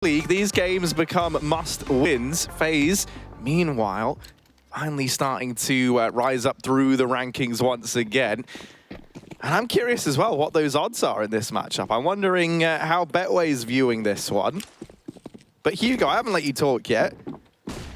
League, these games become must-wins. FaZe, meanwhile, finally starting to rise up through the rankings once again. And I'm curious as well what those odds are in this matchup. I'm wondering how Betway's viewing this one. But Hugo, I haven't let you talk yet.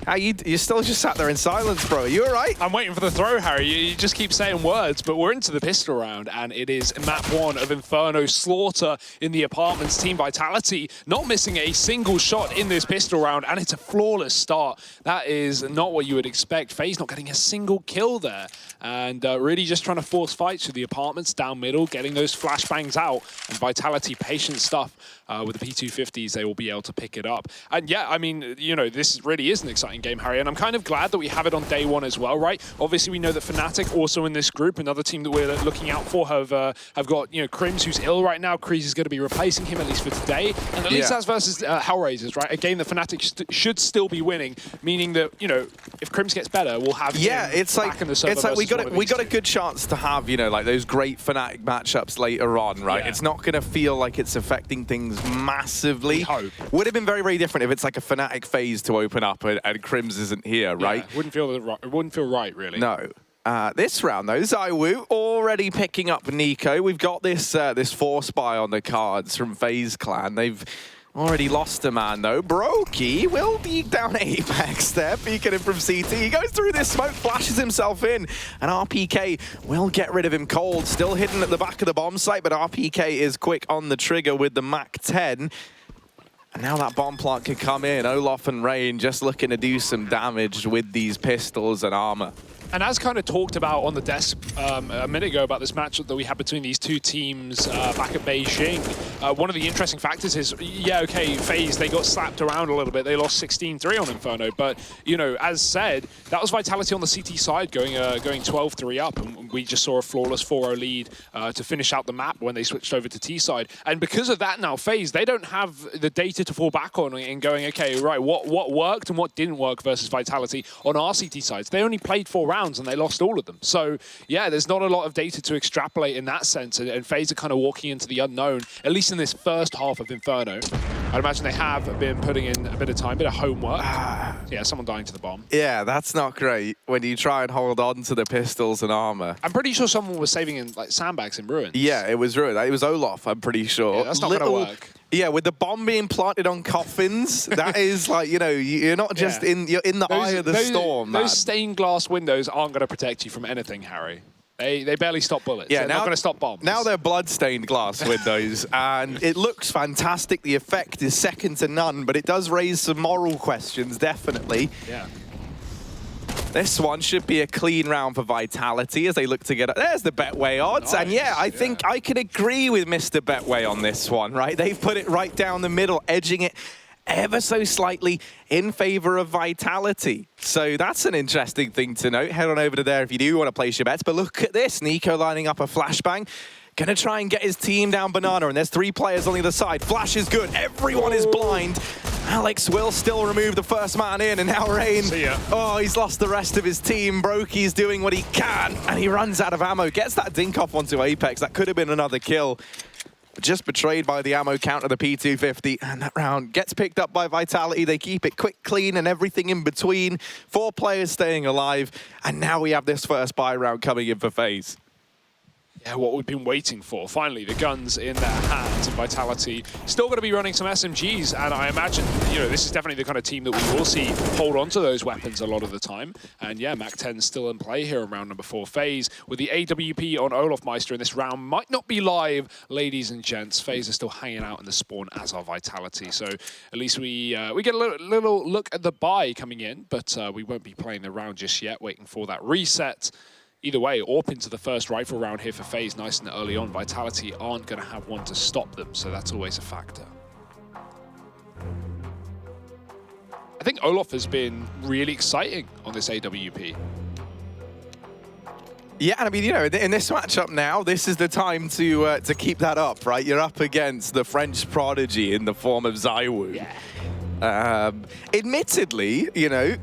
How you still just sat there in silence, bro. Are you all right? I'm waiting for the throw, Harry. You just keep saying words, but we're into the pistol round, and it is map 1 of Inferno. Slaughter in the apartments. Team Vitality not missing a single shot in this pistol round, and it's a flawless start. That is not what you would expect. FaZe not getting a single kill there, and really just trying to force fights through the apartments, down middle, getting those flashbangs out, and Vitality, patient stuff. With the P250s, they will be able to pick it up. And yeah, I mean, you know, this really is an exciting game, Harry, and I'm kind of glad that we have it on day 1 as well, right? Obviously, we know that Fnatic also in this group, another team that we're looking out for, have got, you know, Crims, who's ill right now. Kreese is going to be replacing him, at least for today. And at least that's versus Hellraisers, right? A game that Fnatic should still be winning, meaning that, you know, if Crims gets better, we'll have it's like, back in the server. It's like we got a good chance to have, you know, like those great Fnatic matchups later on, right? Yeah. It's not going to feel like it's affecting things massively. Would have been very, very different if it's like a Fnatic FaZe to open up and Crims isn't here, right? Yeah, it wouldn't feel right, really. No. This round, though, ZywOo already picking up Nico. We've got this this 4-spy on the cards from FaZe Clan. They've already lost a man, though. Brokey will be down Apex there, peeking him from CT. He goes through this smoke, flashes himself in, and RPK will get rid of him cold. Still hidden at the back of the bomb site, but RPK is quick on the trigger with the MAC-10. And now that bomb plant can come in. Olof and Rain just looking to do some damage with these pistols and armor. And as kind of talked about on the desk a minute ago about this matchup that we had between these two teams back at Beijing, one of the interesting factors is, yeah, okay, FaZe, they got slapped around a little bit. They lost 16-3 on Inferno. But, you know, as said, that was Vitality on the CT side going 12-3 up. And we just saw a flawless 4-0 lead to finish out the map when they switched over to T side. And because of that now, FaZe, they don't have the data to fall back on and going, okay, right, what worked and what didn't work versus Vitality on our CT sides. They only played 4 rounds and they lost all of them. So, yeah, there's not a lot of data to extrapolate in that sense. And FaZe are kind of walking into the unknown, at least in this first half of Inferno. I'd imagine they have been putting in a bit of time, a bit of homework. Yeah, someone dying to the bomb. Yeah, that's not great when you try and hold on to the pistols and armor. I'm pretty sure someone was saving in like sandbags in ruins. Yeah, it was ruined. It was Olof, I'm pretty sure. Yeah, that's not going to work. Yeah, with the bomb being planted on coffins, that is like, you know, you're not just you're in the eye of the storm, man. Those stained glass windows aren't going to protect you from anything, Harry. They barely stop bullets. Yeah, they're not going to stop bombs. Now they're blood-stained glass windows, and it looks fantastic. The effect is second to none, but it does raise some moral questions, definitely. Yeah. This one should be a clean round for Vitality as they look to get up. There's the Betway odds. Nice. And yeah, I think I can agree with Mr. Betway on this one, right? They've put it right down the middle, edging it ever so slightly in favor of Vitality. So that's an interesting thing to note. Head on over to there if you do want to place your bets. But look at this, Nico lining up a flashbang. Gonna try and get his team down banana, and there's 3 players on the other side. Flash is good, everyone is blind. Alex will still remove the first man in, and now Rain, he's lost the rest of his team. Brokey's doing what he can, and he runs out of ammo. Gets that dink off onto Apex. That could have been another kill. Just betrayed by the ammo count of the P250, and that round gets picked up by Vitality. They keep it quick, clean, and everything in between. 4 players staying alive, and now we have this first buy round coming in for FaZe. Yeah, what we've been waiting for. Finally, the guns in their hands, and Vitality still going to be running some SMGs, and I imagine, you know, this is definitely the kind of team that we will see hold on to those weapons a lot of the time. And yeah, MAC-10 still in play here in round number 4. FaZe with the AWP on Olofmeister in this round might not be live, ladies and gents. FaZe are still hanging out in the spawn as are Vitality, so at least we get a little look at the buy coming in, but we won't be playing the round just yet, waiting for that reset. Either way, AWP into the first rifle round here for FaZe nice and early on. Vitality aren't going to have one to stop them, so that's always a factor. I think Olof has been really exciting on this AWP. Yeah, and I mean, you know, in this matchup now, this is the time to keep that up, right? You're up against the French prodigy in the form of ZywOo. Yeah. Admittedly, you know,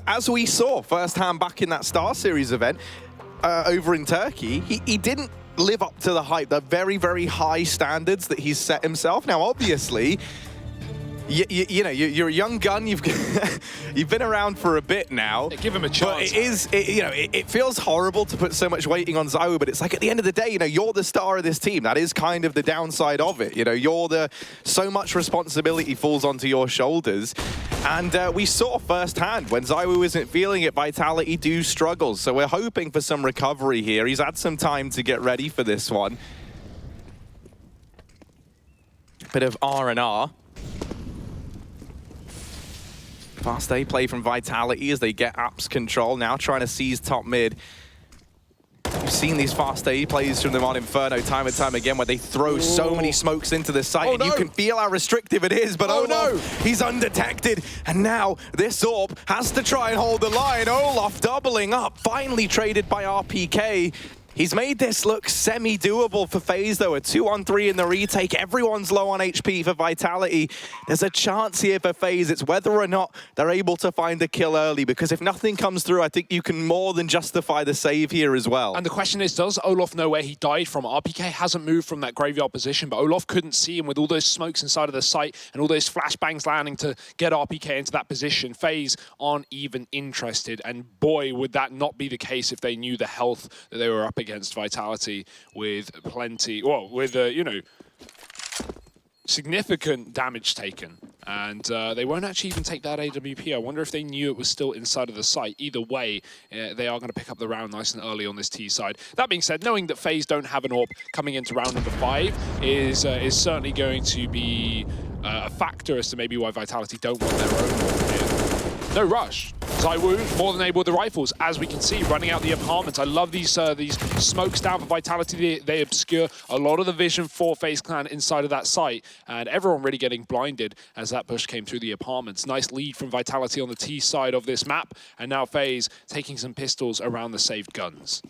as we saw firsthand back in that Star Series event, over in Turkey, he didn't live up to the hype, the very, very high standards that he's set himself. Now, obviously, you know, you're a young gun. You've you've been around for a bit now. Yeah, give him a chance. But it feels horrible to put so much weighting on ZywOo. But it's like at the end of the day, you know, you're the star of this team. That is kind of the downside of it. You know, so much responsibility falls onto your shoulders. And we saw firsthand when ZywOo isn't feeling it, Vitality do struggle. So we're hoping for some recovery here. He's had some time to get ready for this one. Bit of R&R. Fast A play from Vitality as they get Apps control. Now trying to seize top mid. We've seen these fast A plays from them on Inferno time and time again where they throw so many smokes into the site. And you can feel how restrictive it is, but Olaf, he's undetected. And now this AWP has to try and hold the line. Olaf doubling up, finally traded by RPK. He's made this look semi-doable for FaZe, though. A 2-on-3 in the retake. Everyone's low on HP for Vitality. There's a chance here for FaZe. It's whether or not they're able to find a kill early, because if nothing comes through, I think you can more than justify the save here as well. And the question is, does Olaf know where he died from? RPK hasn't moved from that graveyard position, but Olaf couldn't see him with all those smokes inside of the site and all those flashbangs landing to get RPK into that position. FaZe aren't even interested, and boy, would that not be the case if they knew the health that they were up against. Vitality with plenty, well, with, you know, significant damage taken. And they won't actually even take that AWP. I wonder if they knew it was still inside of the site. Either way, they are going to pick up the round nice and early on this T side. That being said, knowing that FaZe don't have an AWP coming into round number 5 is certainly going to be a factor as to maybe why Vitality don't want their own AWP here. No rush. ZywOo more than able with the rifles, as we can see, running out the apartments. I love these smokes down for Vitality. They obscure a lot of the vision for FaZe Clan inside of that site, and everyone really getting blinded as that push came through the apartments. Nice lead from Vitality on the T side of this map, and now FaZe taking some pistols around the saved guns.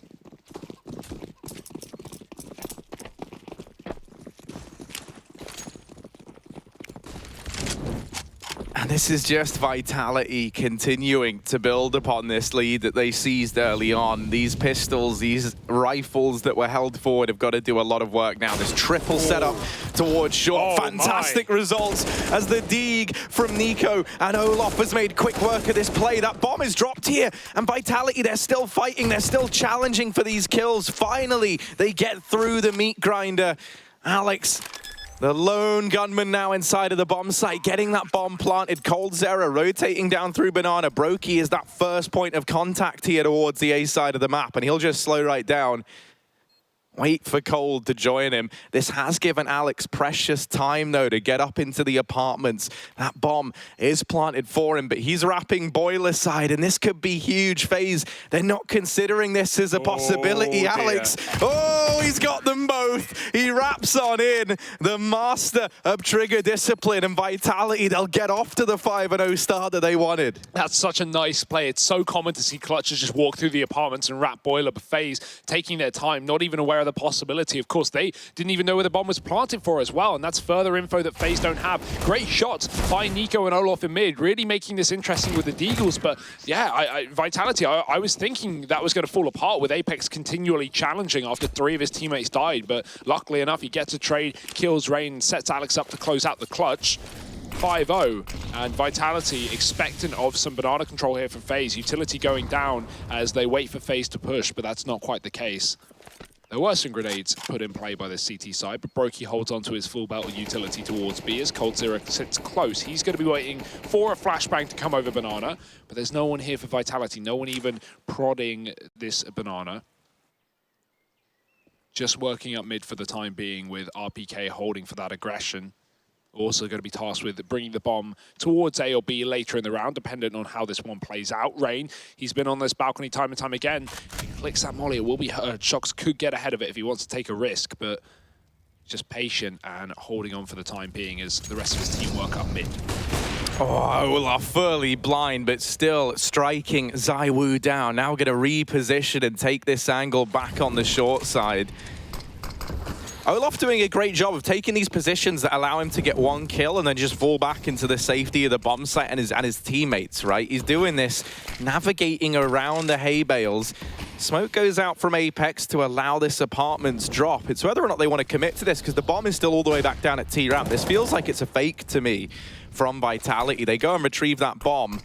And this is just Vitality continuing to build upon this lead that they seized early on. These pistols, these rifles that were held forward have got to do a lot of work now. This triple setup towards short. Fantastic results as the Deeg from Nico and Olaf has made quick work of this play. That bomb is dropped here, and Vitality, they're still fighting. They're still challenging for these kills. Finally, they get through the meat grinder. Alex, the lone gunman now inside of the bomb site, getting that bomb planted. coldzera rotating down through Banana. Brokey is that first point of contact here towards the A side of the map, and he'll just slow right down. Wait for Cold to join him. This has given Alex precious time, though, to get up into the apartments. That bomb is planted for him, but he's wrapping Boiler side, and this could be huge. FaZe, they're not considering this as a possibility. Alex, he's got them both. He wraps on in. The master of trigger discipline and Vitality, they'll get off to the 5-0 start that they wanted. That's such a nice play. It's so common to see clutches just walk through the apartments and wrap Boiler, but FaZe taking their time, not even aware of the possibility. Of course, they didn't even know where the bomb was planted for as well, and that's further info that FaZe don't have. Great shots by Nico and Olaf in mid, really making this interesting with the Deagles, but yeah, Vitality, I was thinking that was going to fall apart with Apex continually challenging after 3 of his teammates died, but luckily enough, he gets a trade, kills Rain, sets Alex up to close out the clutch. 5-0, and Vitality expectant of some banana control here from FaZe. Utility going down as they wait for FaZe to push, but that's not quite the case. There were some grenades put in play by the CT side, but Brokey holds onto his full belt of utility towards B as coldzera sits close. He's going to be waiting for a flashbang to come over Banana, but there's no one here for Vitality, no one even prodding this Banana. Just working up mid for the time being with RPK holding for that aggression. Also going to be tasked with bringing the bomb towards A or B later in the round, dependent on how this one plays out. Rain, he's been on this balcony time and time again. If he clicks that molly, it will be heard. Shox could get ahead of it if he wants to take a risk, but just patient and holding on for the time being as the rest of his team work up mid. Olaf fully blind, but still striking ZywOo down. Now going to reposition and take this angle back on the short side. Olaf doing a great job of taking these positions that allow him to get one kill and then just fall back into the safety of the bomb site and his teammates, right? He's doing this, navigating around the hay bales. Smoke goes out from Apex to allow this apartment's drop. It's whether or not they want to commit to this, because the bomb is still all the way back down at T-Ramp. This feels like it's a fake to me. from Vitality. They go and retrieve that bomb.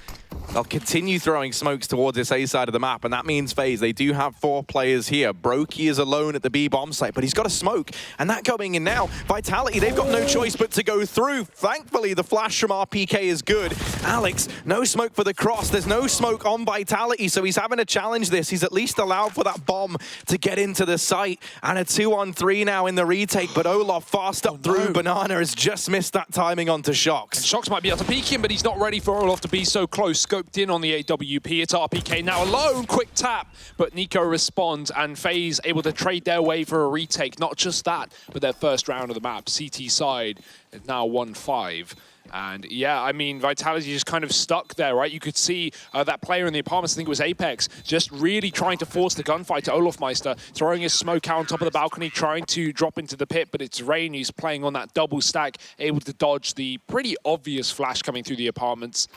They'll continue throwing smokes towards this A side of the map, and that means FaZe, they do have 4 players here. Brokey is alone at the B bomb site, but he's got a smoke, and that going in now. Vitality, they've got no choice but to go through. Thankfully, the flash from RPK is good. Alex, no smoke for the cross. There's no smoke on Vitality, so he's having to challenge this. He's at least allowed for that bomb to get into the site, and a 2-on-3 now in the retake, but Olof fast up through. Banana has just missed that timing onto Shox. Shox might be able to peek him, but he's not ready for Olof to be so close. Scoped in on the AWP. It's RPK now alone. Quick tap, but Nico responds, and FaZe able to trade their way for a retake. Not just that, but their first round of the map. CT side is now 1-5. And yeah, I mean, Vitality just kind of stuck there, right? You could see that player in the apartments, I think it was Apex, just really trying to force the gunfight to Olofmeister, throwing his smoke out on top of the balcony, trying to drop into the pit, but it's Rain who's playing on that double stack, able to dodge the pretty obvious flash coming through the apartments.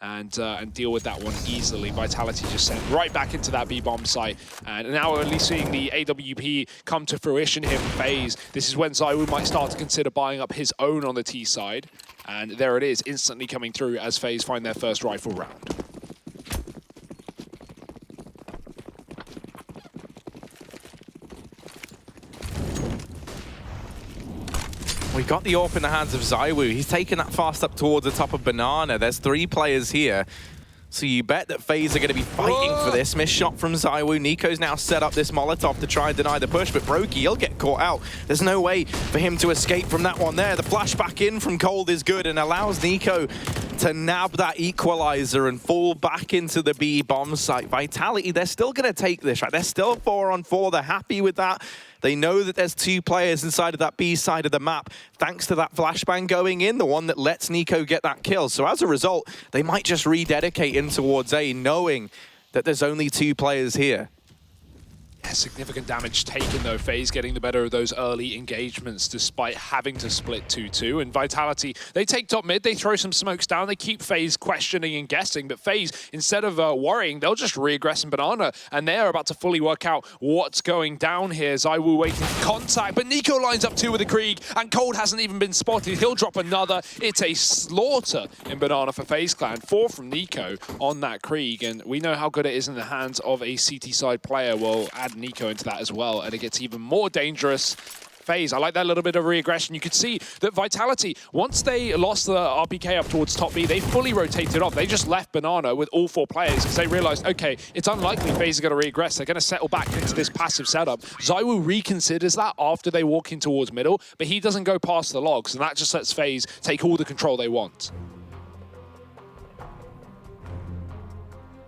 And deal with that one easily. Vitality just sent right back into that B-bomb site. And now we're at least seeing the AWP come to fruition here for FaZe. This is when ZywOo might start to consider buying up his own on the T side. And there it is, instantly coming through as FaZe find their first rifle round. We got the AWP in the hands of ZywOo. He's taking that fast up towards the top of Banana. There's 3 players here. So you bet that FaZe are going to be fighting for this. Missed shot from ZywOo. Nico's now set up this Molotov to try and deny the push, but Brokey, he'll get caught out. There's no way for him to escape from that one there. The flash back in from Cold is good and allows Nico to nab that equalizer and fall back into the B bomb site. Vitality, they're still going to take this, right? They're still 4-on-4. They're happy with that. They know that there's 2 players inside of that B side of the map, thanks to that flashbang going in, the one that lets Nico get that kill. So as a result, they might just rededicate in towards A, knowing that there's only 2 players here. Yeah, significant damage taken though. FaZe getting the better of those early engagements despite having to split 2-2. And Vitality, they take top mid, they throw some smokes down, they keep FaZe questioning and guessing, but FaZe, instead of worrying, they'll just re-aggress in Banana, and they're about to fully work out what's going down here. ZywOo waiting for contact, but Nico lines up 2 with the Krieg, and Cold hasn't even been spotted. He'll drop another. It's a slaughter in Banana for FaZe Clan. 4 from Nico on that Krieg, and we know how good it is in the hands of a CT side player. We'll add Nico into that as well, and it gets even more dangerous. FaZe, I like that little bit of re-aggression. You could see that Vitality, once they lost the RPK up towards top B, they fully rotated off. They just left Banana with all 4 players because they realized, okay, it's unlikely FaZe are going to re-aggress. They're going to settle back into this passive setup. ZywOo reconsiders that after they walk in towards middle, but he doesn't go past the logs, and that just lets FaZe take all the control they want.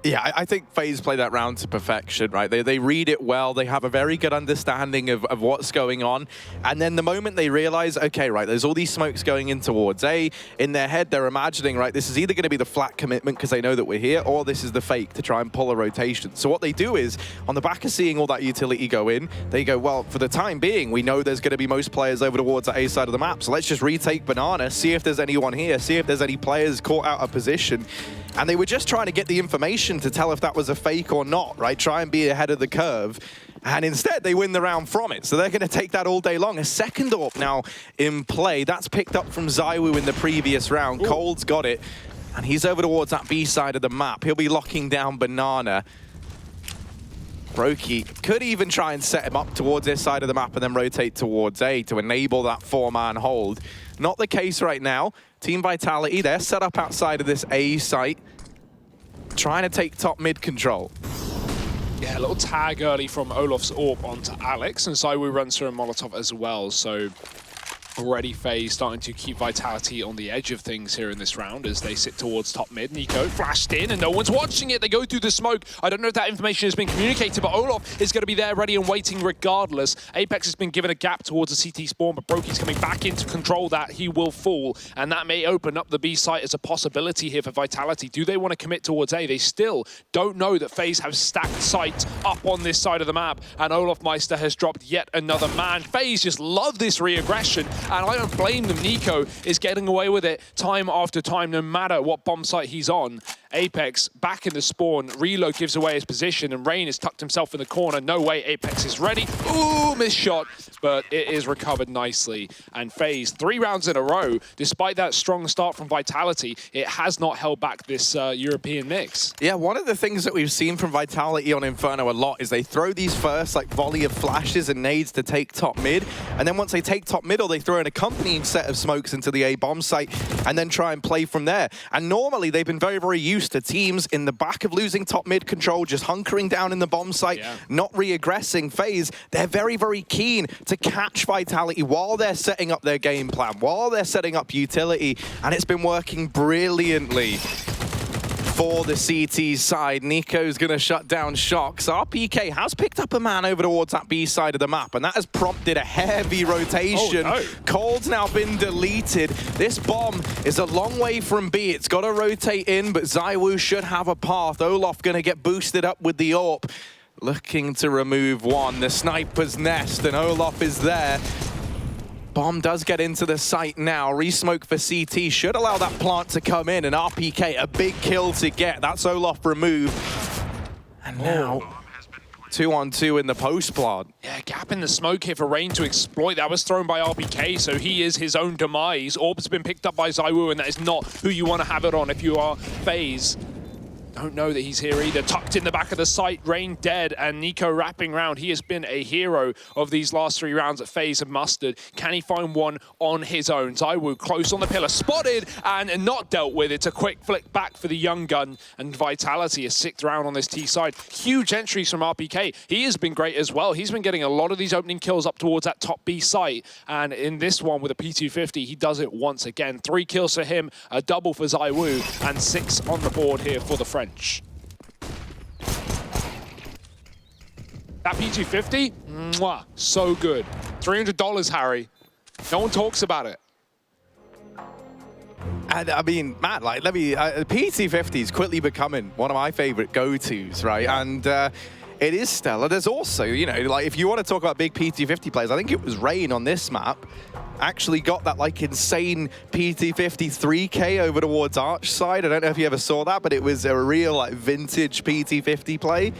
Yeah, I think FaZe play that round to perfection, right? They read it well. They have a very good understanding of what's going on. And then the moment they realize, okay, right, there's all these smokes going in towards A, in their head, they're imagining, right, this is either going to be the flat commitment because they know that we're here, or this is the fake to try and pull a rotation. So what they do is, on the back of seeing all that utility go in, they go, well, for the time being, we know there's going to be most players over towards the A side of the map. So let's just retake Banana, see if there's anyone here, see if there's any players caught out of position. And they were just trying to get the information to tell if that was a fake or not, right? Try and be ahead of the curve. And instead, they win the round from it. So they're going to take that all day long. A second AWP now in play. That's picked up from ZywOo in the previous round. Ooh. Cold's got it. And he's over towards that B side of the map. He'll be locking down Banana. Brokey could even try and set him up towards this side of the map and then rotate towards A to enable that 4-man hold. Not the case right now. Team Vitality, they're set up outside of this A site, trying to take top mid control. Yeah, a little tag early from Olof's AWP onto Alex, and ZywOo runs through a Molotov as well, so already FaZe starting to keep Vitality on the edge of things here in this round as they sit towards top mid. Nico flashed in and no one's watching it. They go through the smoke. I don't know if that information has been communicated, but Olof is going to be there ready and waiting regardless. Apex has been given a gap towards the CT spawn, but Brokey's coming back in to control that. He will fall, and that may open up the B site as a possibility here for Vitality. Do they want to commit towards A? They still don't know that FaZe have stacked sites up on this side of the map, and Olofmeister has dropped yet another man. FaZe just love this re-aggression. and I don't blame them. Nico is getting away with it time after time, no matter what bomb site he's on. Apex back in the spawn. Reload gives away his position, and Rain has tucked himself in the corner. No way, Apex is ready. Ooh, missed shot, but it is recovered nicely. And FaZe, 3 rounds in a row, despite that strong start from Vitality, it has not held back this European mix. Yeah, one of the things that we've seen from Vitality on Inferno a lot is they throw these first like volley of flashes and nades to take top mid, and then once they take top middle, they throw an accompanying set of smokes into the A bomb site and then try and play from there. And normally they've been very, very used to teams in the back of losing top mid control, just hunkering down in the bomb site, not re-aggressing. FaZe, they're very, very keen to catch Vitality while they're setting up their game plan, while they're setting up utility, and it's been working brilliantly for the CT side. Nico's going to shut down Shox. RPK has picked up a man over towards that B side of the map, and that has prompted a heavy rotation. Oh, no. Cold's now been deleted. This bomb is a long way from B. It's got to rotate in, but ZywOo should have a path. Olof going to get boosted up with the AWP. Looking to remove one. The sniper's nest, and Olof is there. Bomb does get into the site now. Resmoke for CT should allow that plant to come in, and RPK, a big kill to get. That's Olof removed. And now, 2-on-2 in the post plant. Yeah, gap in the smoke here for Rain to exploit. That was thrown by RPK, so he is his own demise. Orb's been picked up by ZywOo, and that is not who you want to have it on if you are FaZe. Don't know that he's here either. Tucked in the back of the site, Rain dead, and Nico wrapping around. He has been a hero of these last 3 rounds that FaZe have mustered. Can he find one on his own? ZywOo close on the pillar, spotted and not dealt with. It's a quick flick back for the young gun, and Vitality, a 6th round on this T side. Huge entries from RPK. He has been great as well. He's been getting a lot of these opening kills up towards that top B site, and in this one with a P250, he does it once again. 3 kills for him, a double for ZywOo, and 6 on the board here for the French. That P250, mwah, so good. $300, Harry. No one talks about it. And I mean, Matt, like, P250 is quickly becoming one of my favorite go-tos, right? And it is stellar. There's also, you know, like, if you want to talk about big P250 players, I think it was Rain on this map actually got that like insane P250 3K over towards Arch side. I don't know if you ever saw that, but it was a real like vintage P250 play.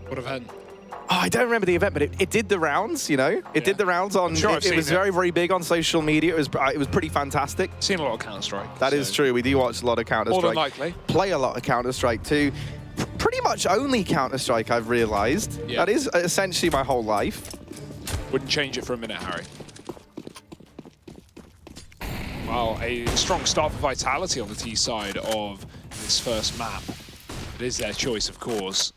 What event? Oh, I don't remember the event, but it did the rounds, you know? It did the rounds on, sure it was very, very big on social media. It was pretty fantastic. Seen a lot of Counter-Strike. That is true. We do watch a lot of Counter-Strike. More than likely. Play a lot of Counter-Strike too. Pretty much only Counter-Strike, I've realized. Yeah. That is essentially my whole life. Wouldn't change it for a minute, Harry. Well, a strong start for Vitality on the T side of this first map. It is their choice, of course.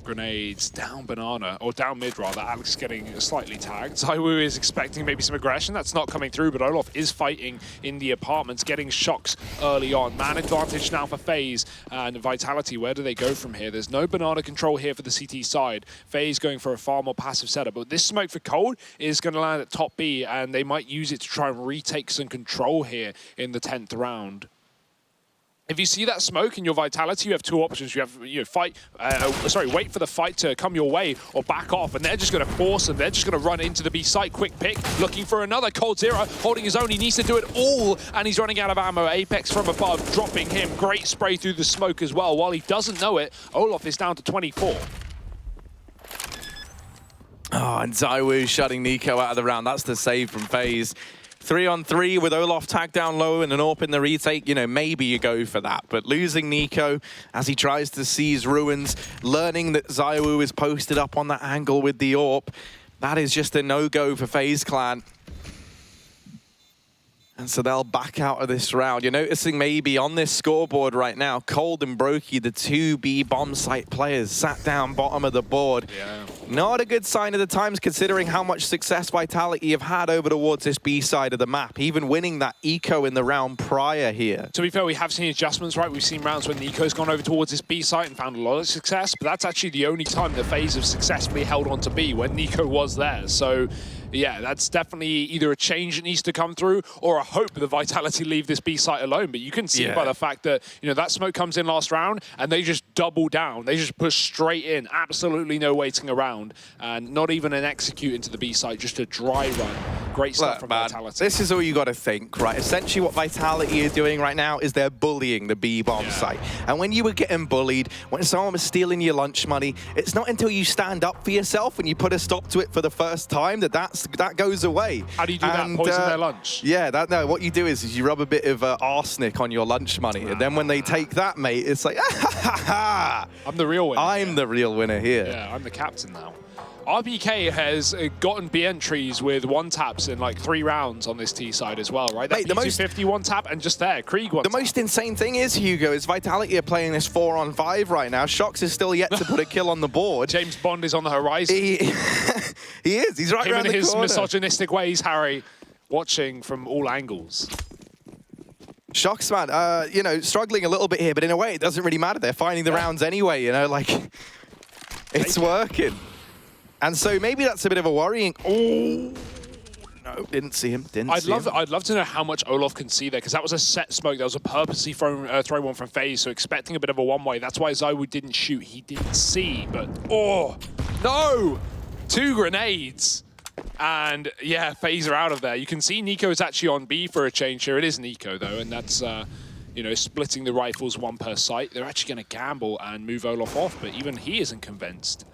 Grenades down banana, or down mid rather. Alex getting slightly tagged. ZywOo is expecting maybe some aggression. That's not coming through, but Olof is fighting in the apartments, getting Shox early on. Man advantage now for FaZe and Vitality. Where do they go from here? There's no banana control here for the CT side. FaZe going for a far more passive setup, but this smoke for Cold is going to land at top B, and they might use it to try and retake some control here in the 10th round. If you see that smoke in your Vitality, you have 2 options. You have wait for the fight to come your way or back off, and they're just going to force them. They're just going to run into the B site. Quick pick, looking for another. Cold Zero holding his own. He needs to do it all, and he's running out of ammo. Apex from above, dropping him. Great spray through the smoke as well. While he doesn't know it, Olof is down to 24. Oh, and ZywOo shutting Nico out of the round. That's the save from FaZe. 3-on-3 with Olof tagged down low and an AWP in the retake, you know, maybe you go for that. But losing Nico as he tries to seize Ruins, learning that ZywOo is posted up on that angle with the AWP, that is just a no-go for FaZe Clan. And so they'll back out of this round. You're noticing maybe on this scoreboard right now, Cold and Brokey, the 2 B bomb site players, sat down bottom of the board. Yeah. Not a good sign of the times considering how much success Vitality have had over towards this B side of the map, even winning that eco in the round prior here. To be fair, we have seen adjustments, right? We've seen rounds when Nico's gone over towards this B site and found a lot of success, but that's actually the only time that FaZe have successfully held on to B, when Nico was there. So yeah, that's definitely either a change that needs to come through or a hope that Vitality leave this B site alone. But you can see by the fact that, you know, that smoke comes in last round and they just double down. They just push straight in. Absolutely no waiting around. And not even an execute into the B site, just a dry run. Great stuff Look, from man, Vitality. this is all you got to think, right? Essentially what Vitality are doing right now is they're bullying the B-bomb site. And when you were getting bullied, when someone was stealing your lunch money, it's not until you stand up for yourself and you put a stop to it for the first time that goes away. How do you do that? Poison their lunch? Yeah, no, what you do is you rub a bit of arsenic on your lunch money. And then when they take that, mate, it's like, I'm the real winner. I'm the real winner here. Yeah, I'm the captain now. RBK has gotten B entries with one taps in like 3 rounds on this T side as well, right? That Mate, the most 51 tap and just there, Krieg one. The most insane thing is, Hugo, is Vitality are playing this 4-on-5 right now. Shox is still yet to put a kill on the board. James Bond is on the horizon. He is. He's right around the corner. Him and his misogynistic ways, Harry, watching from all angles. Shox, man, you know, struggling a little bit here, but in a way, it doesn't really matter. They're finding the rounds anyway, you know, like, it's working. And so maybe that's a bit of a worrying. Oh, no, didn't see him. I'd love to know how much Olof can see there, because that was a set smoke. That was a purposely thrown one from FaZe, so expecting a bit of a one-way. That's why ZywOo didn't shoot. He didn't see, but oh, no! 2 grenades. And yeah, FaZe are out of there. You can see Nico's actually on B for a change here. It is Nico, though, and that's, you know, splitting the rifles 1 per site. They're actually going to gamble and move Olof off, but even he isn't convinced.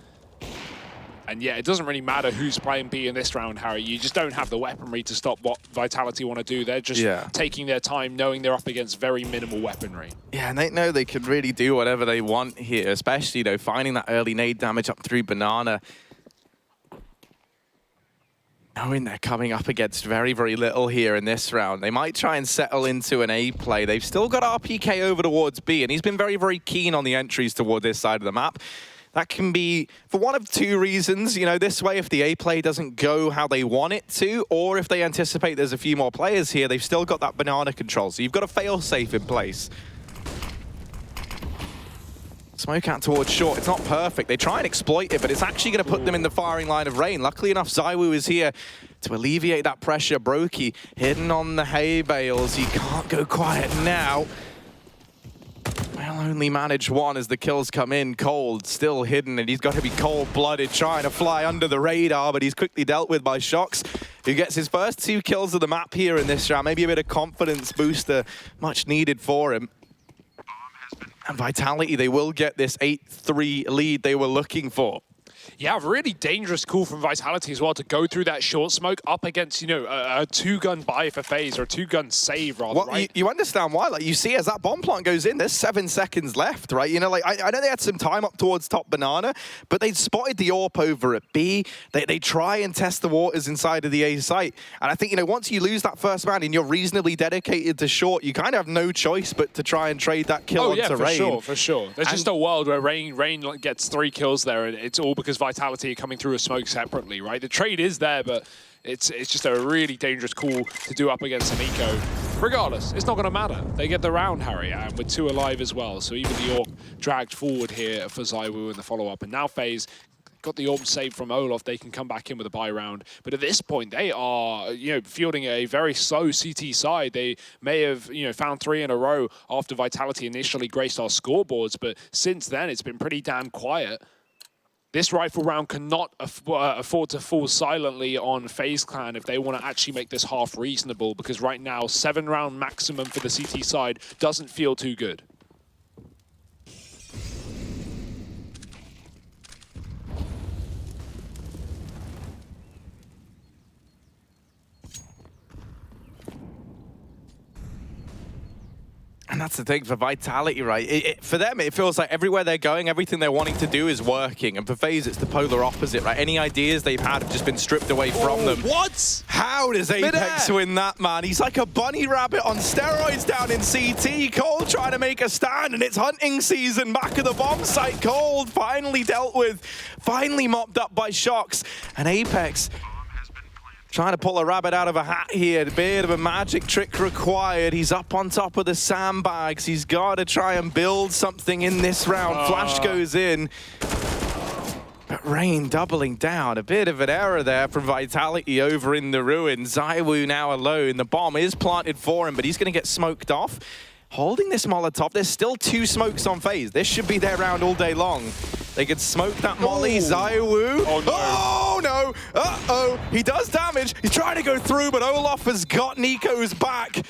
And yeah, it doesn't really matter who's playing B in this round, Harry. You just don't have the weaponry to stop what Vitality want to do. They're just taking their time, knowing they're up against very minimal weaponry. Yeah, and they know they can really do whatever they want here, especially, though, finding that early nade damage up through Banana. Knowing they're coming up against very, very little here in this round. They might try and settle into an A play. They've still got RPK over towards B, and he's been very, very keen on the entries toward this side of the map. That can be for one of 2 reasons. You know, this way, if the A play doesn't go how they want it to, or if they anticipate there's a few more players here, they've still got that banana control. So you've got a fail-safe in place. Smoke out towards short. It's not perfect. They try and exploit it, but it's actually going to put them in the firing line of rain. Luckily enough, ZywOo is here to alleviate that pressure. Brokey hidden on the hay bales. He can't go quiet now. Well, only manage 1 as the kills come in. Cold, still hidden, and he's got to be cold-blooded, trying to fly under the radar, but he's quickly dealt with by Shox, who gets his first 2 kills of the map here in this round. Maybe a bit of confidence booster, much needed for him. And Vitality, they will get this 8-3 lead they were looking for. Yeah, a really dangerous call from Vitality as well to go through that short smoke up against, you know, a 2-gun buy for FaZe, or a 2-gun save, rather, well, right? You understand why. Like, you see as that bomb plant goes in, there's 7 seconds left, right? You know, like, I know they had some time up towards top banana, but they spotted the AWP over at B. They try and test the waters inside of the A site. And I think, you know, once you lose that first man and you're reasonably dedicated to short, you kind of have no choice but to try and trade that kill onto Rain. For sure. There's just a world where Rain gets 3 kills there, and it's all because Vitality are coming through a smoke separately, right? The trade is there, but it's just a really dangerous call to do up against an eco. Regardless, it's not going to matter. They get the round, Harry, and with 2 alive as well. So even the AWP dragged forward here for ZywOo in the follow-up. And now FaZe got the AWP save from Olof. They can come back in with a buy round. But at this point, they are, you know, fielding a very slow CT side. They may have, you know, found 3 in a row after Vitality initially graced our scoreboards. But since then, it's been pretty damn quiet. This rifle round cannot afford to fall silently on FaZe Clan if they want to actually make this half reasonable, because right now, 7-round maximum for the CT side doesn't feel too good. And that's the thing for Vitality, right? For them, it feels like everywhere they're going, everything they're wanting to do is working. And for FaZe, it's the polar opposite, right? Any ideas they've had have just been stripped away from them. What? How does Apex win that, man? He's like a bunny rabbit on steroids down in CT. Cold trying to make a stand, and it's hunting season back at the bomb site. Cold finally dealt with, finally mopped up by Shox. And Apex trying to pull a rabbit out of a hat here. A bit of a magic trick required. He's up on top of the sandbags. He's got to try and build something in this round. Flash goes in. But Rain doubling down. A bit of an error there from Vitality over in the ruins. ZywOo now alone. The bomb is planted for him, but he's going to get smoked off. Holding this Molotov. There's still 2 smokes on FaZe. This should be their round all day long. They could smoke that molly. ZywOo. Oh, no. Oh, no. Uh-oh. He does damage. He's trying to go through, but Olof has got Nico's back.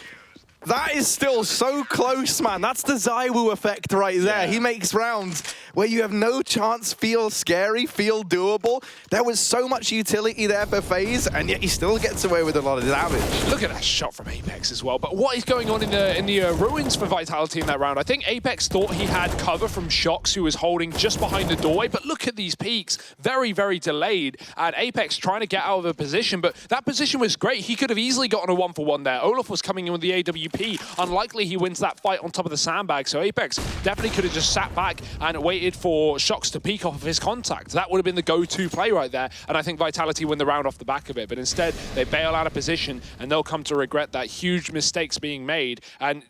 That is still so close, man. That's the ZywOo effect right there. Yeah. He makes rounds where you have no chance, feel scary, feel doable. There was so much utility there for FaZe, and yet he still gets away with a lot of damage. Look at that shot from Apex as well. But what is going on in the ruins for Vitality in that round? I think Apex thought he had cover from Shox, who was holding just behind the doorway. But look at these peaks. Very, very delayed. And Apex trying to get out of a position. But that position was great. He could have easily gotten a 1-for-1 there. Olof was coming in with the AWP. Unlikely he wins that fight on top of the sandbag. So Apex definitely could have just sat back and waited for Shox to peek off of his contact. That would have been the go-to play right there. And I think Vitality win the round off the back of it. But instead, they bail out of position and they'll come to regret that huge mistakes being made. And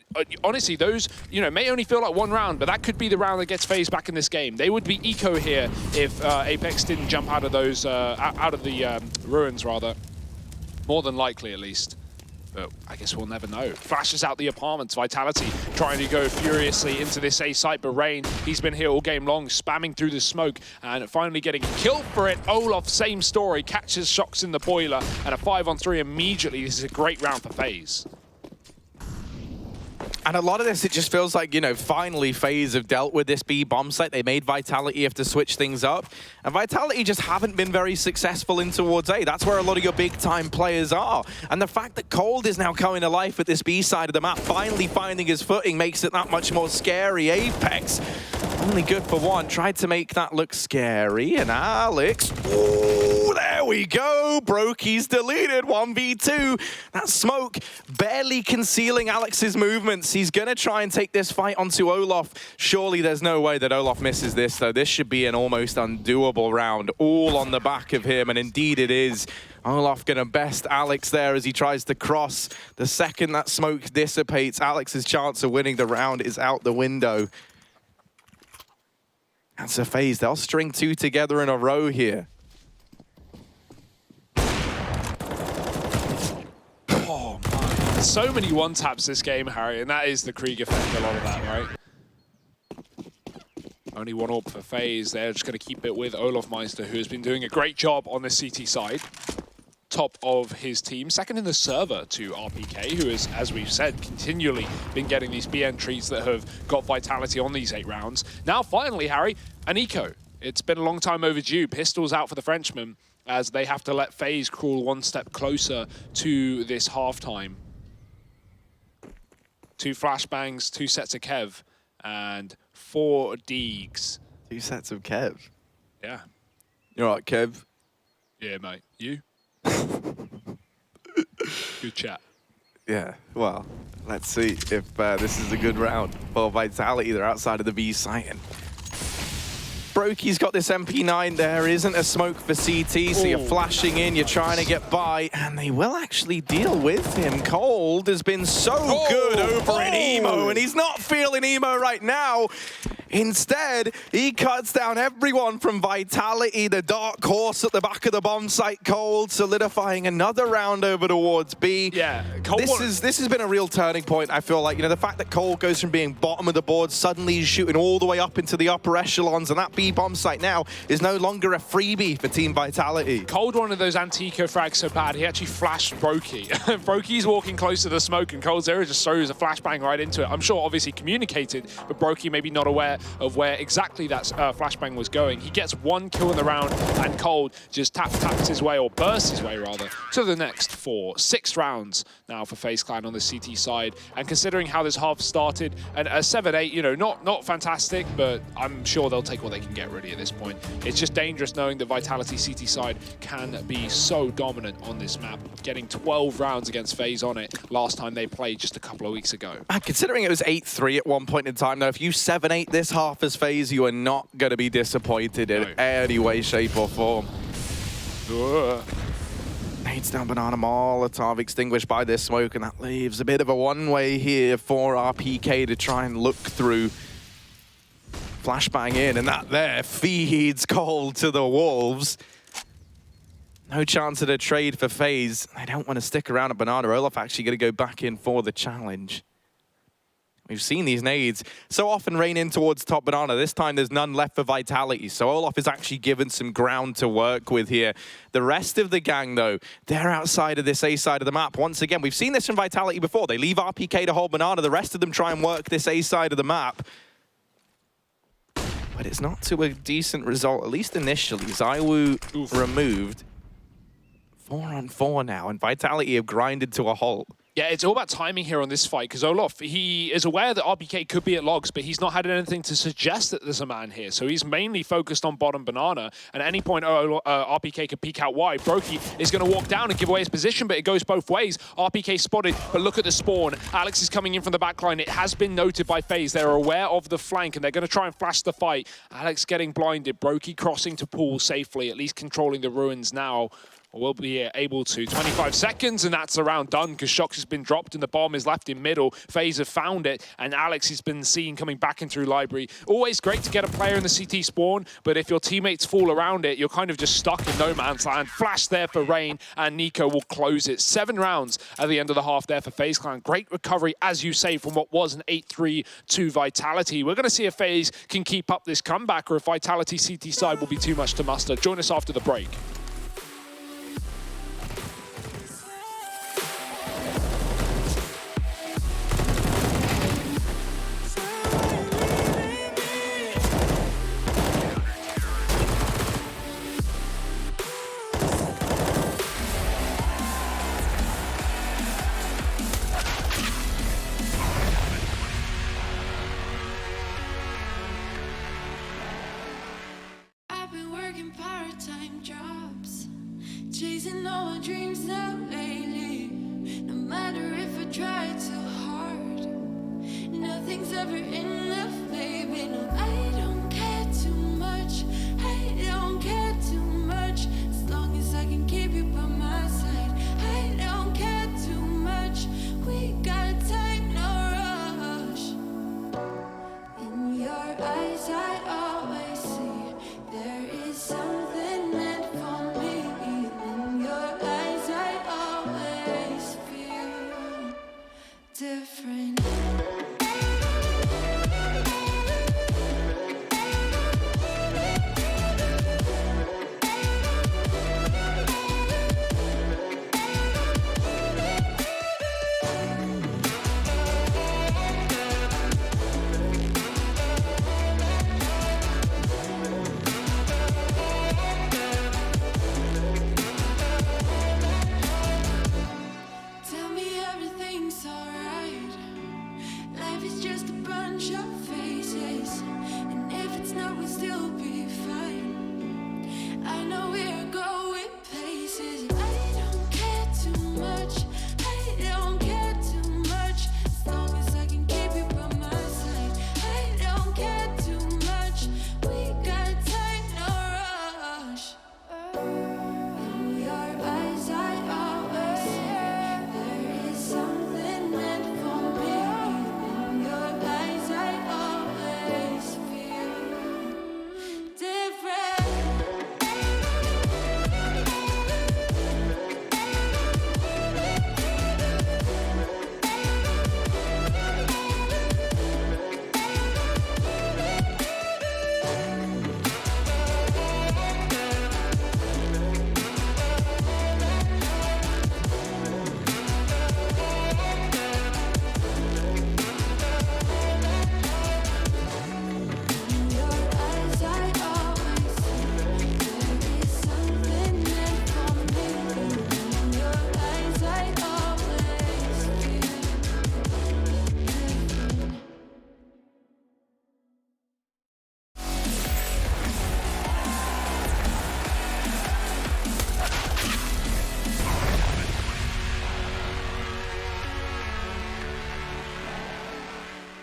honestly, those, may only feel like one round, but that could be the round that gets FaZe back in this game. They would be eco here if Apex didn't jump out of those, out of the ruins, rather. More than likely, at least. But I guess we'll never know. Flashes out the apartments. Vitality trying to go furiously into this A site, but Rain, he's been here all game long, spamming through the smoke and finally getting killed for it. Olof, same story, catches Shox in the boiler and a 5-on-3 immediately. This is a great round for FaZe. And a lot of this, it just feels like, finally FaZe have dealt with this B bomb site. They made Vitality have to switch things up. And Vitality just haven't been very successful in towards A. That's where a lot of your big-time players are. And the fact that Cold is now coming to life at this B side of the map, finally finding his footing, makes it that much more scary. Apex, only good for one, tried to make that look scary. And Alex, ooh, there we go. Brokey's deleted, 1v2. That smoke barely concealing Alex's movements. He's going to try and take this fight onto Olof. Surely there's no way that Olof misses this, though. This should be an almost undoable round, all on the back of him, and indeed it is. Olof going to best Alex there as he tries to cross. The second that smoke dissipates, Alex's chance of winning the round is out the window. And so FaZe, they'll string two together in a row here. Oh, man. So many one-taps this game, Harry, and that is the Krieg effect, a lot of that, right? Only one orb for FaZe. They're just going to keep it with Olofmeister, who has been doing a great job on the CT side. Top of his team, second in the server to RPK, who has, as we've said, continually been getting these B entries that have got Vitality on these 8 rounds. Now, finally, Harry, an eco. It's been a long time overdue. Pistols out for the Frenchman as they have to let FaZe crawl one step closer to this halftime. 2 flashbangs, 2 sets of Kev, and 4 Deegs. 2 sets of Kev. Yeah. You're right, Kev. Yeah, mate. You? Good chat. Yeah, well, let's see if this is a good round for Vitality. They're outside of the B site. And Brokey's got this MP9. There isn't a smoke for CT, so you're flashing in, you're trying to get by, and they will actually deal with him. Cold has been so good over in Emo, and he's not feeling Emo right now. Instead, he cuts down everyone from Vitality, the dark horse at the back of the bomb site. Cold solidifying another round over towards B. Yeah, this has been a real turning point, I feel like. The fact that Cold goes from being bottom of the board, suddenly he's shooting all the way up into the upper echelons, and that B bomb site now is no longer a freebie for Team Vitality. Cold one of those anti-eco frags so bad, he actually flashed Brokey. Brokey's walking close to the smoke, and Cold Zero just throws a flashbang right into it. I'm sure obviously communicated, but Brokey maybe not aware of where exactly that flashbang was going. He gets 1 kill in the round, and Cold just taps his way, or bursts his way rather, to the next 4. 6 rounds now for FaZe Clan on the CT side. And considering how this half started, and a 7-8, not fantastic, but I'm sure they'll take what they can get really at this point. It's just dangerous knowing that Vitality CT side can be so dominant on this map, getting 12 rounds against FaZe on it last time they played just a couple of weeks ago. Considering it was 8-3 at one point in time, though, if you 7-8 this half as FaZe, you are not going to be disappointed in any way, shape, or form. Nades down Banana Molotov, extinguished by this smoke, and that leaves a bit of a one-way here for RPK to try and look through. Flashbang in, and that there feeds Cold to the Wolves. No chance at a trade for FaZe. They don't want to stick around at Banana. Olaf actually going to go back in for the challenge. We've seen these nades so often rain in towards top banana. This time there's none left for Vitality, so Olaf is actually given some ground to work with here. The rest of the gang, though, they're outside of this A side of the map. Once again, we've seen this from Vitality before. They leave RPK to hold banana. The rest of them try and work this A side of the map. But it's not to a decent result, at least initially. Zywoo removed. 4-on-4 now, and Vitality have grinded to a halt. Yeah, it's all about timing here on this fight, because Olaf, he is aware that RBK could be at logs, but he's not had anything to suggest that there's a man here. So he's mainly focused on bottom banana, and at any point RBK could peek out wide. Brokey is going to walk down and give away his position, but it goes both ways. RBK spotted, but look at the spawn. Alex is coming in from the backline. It has been noted by FaZe. They're aware of the flank, and they're going to try and flash the fight. Alex getting blinded. Brokey crossing to pool safely, at least controlling the ruins now. Will be able to. 25 seconds, and that's the round done, because Shox has been dropped and the bomb is left in middle. FaZe have found it, and Alex has been seen coming back in through library. Always great to get a player in the CT spawn, but if your teammates fall around it, you're kind of just stuck in no man's land. Flash there for Rain, and Nico will close it. 7 rounds at the end of the half there for FaZe Clan. Great recovery, as you say, from what was an 8-3 to Vitality. We're going to see if FaZe can keep up this comeback, or if Vitality CT side will be too much to muster. Join us after the break. Chasing all my dreams now lately. No matter if I try too hard, nothing's ever enough, baby. No, I don't care too much. I don't care too much. As long as I can keep you by my side. I don't care too much. We got time, no rush. In your eyes, I always see there is something meant for me. Different.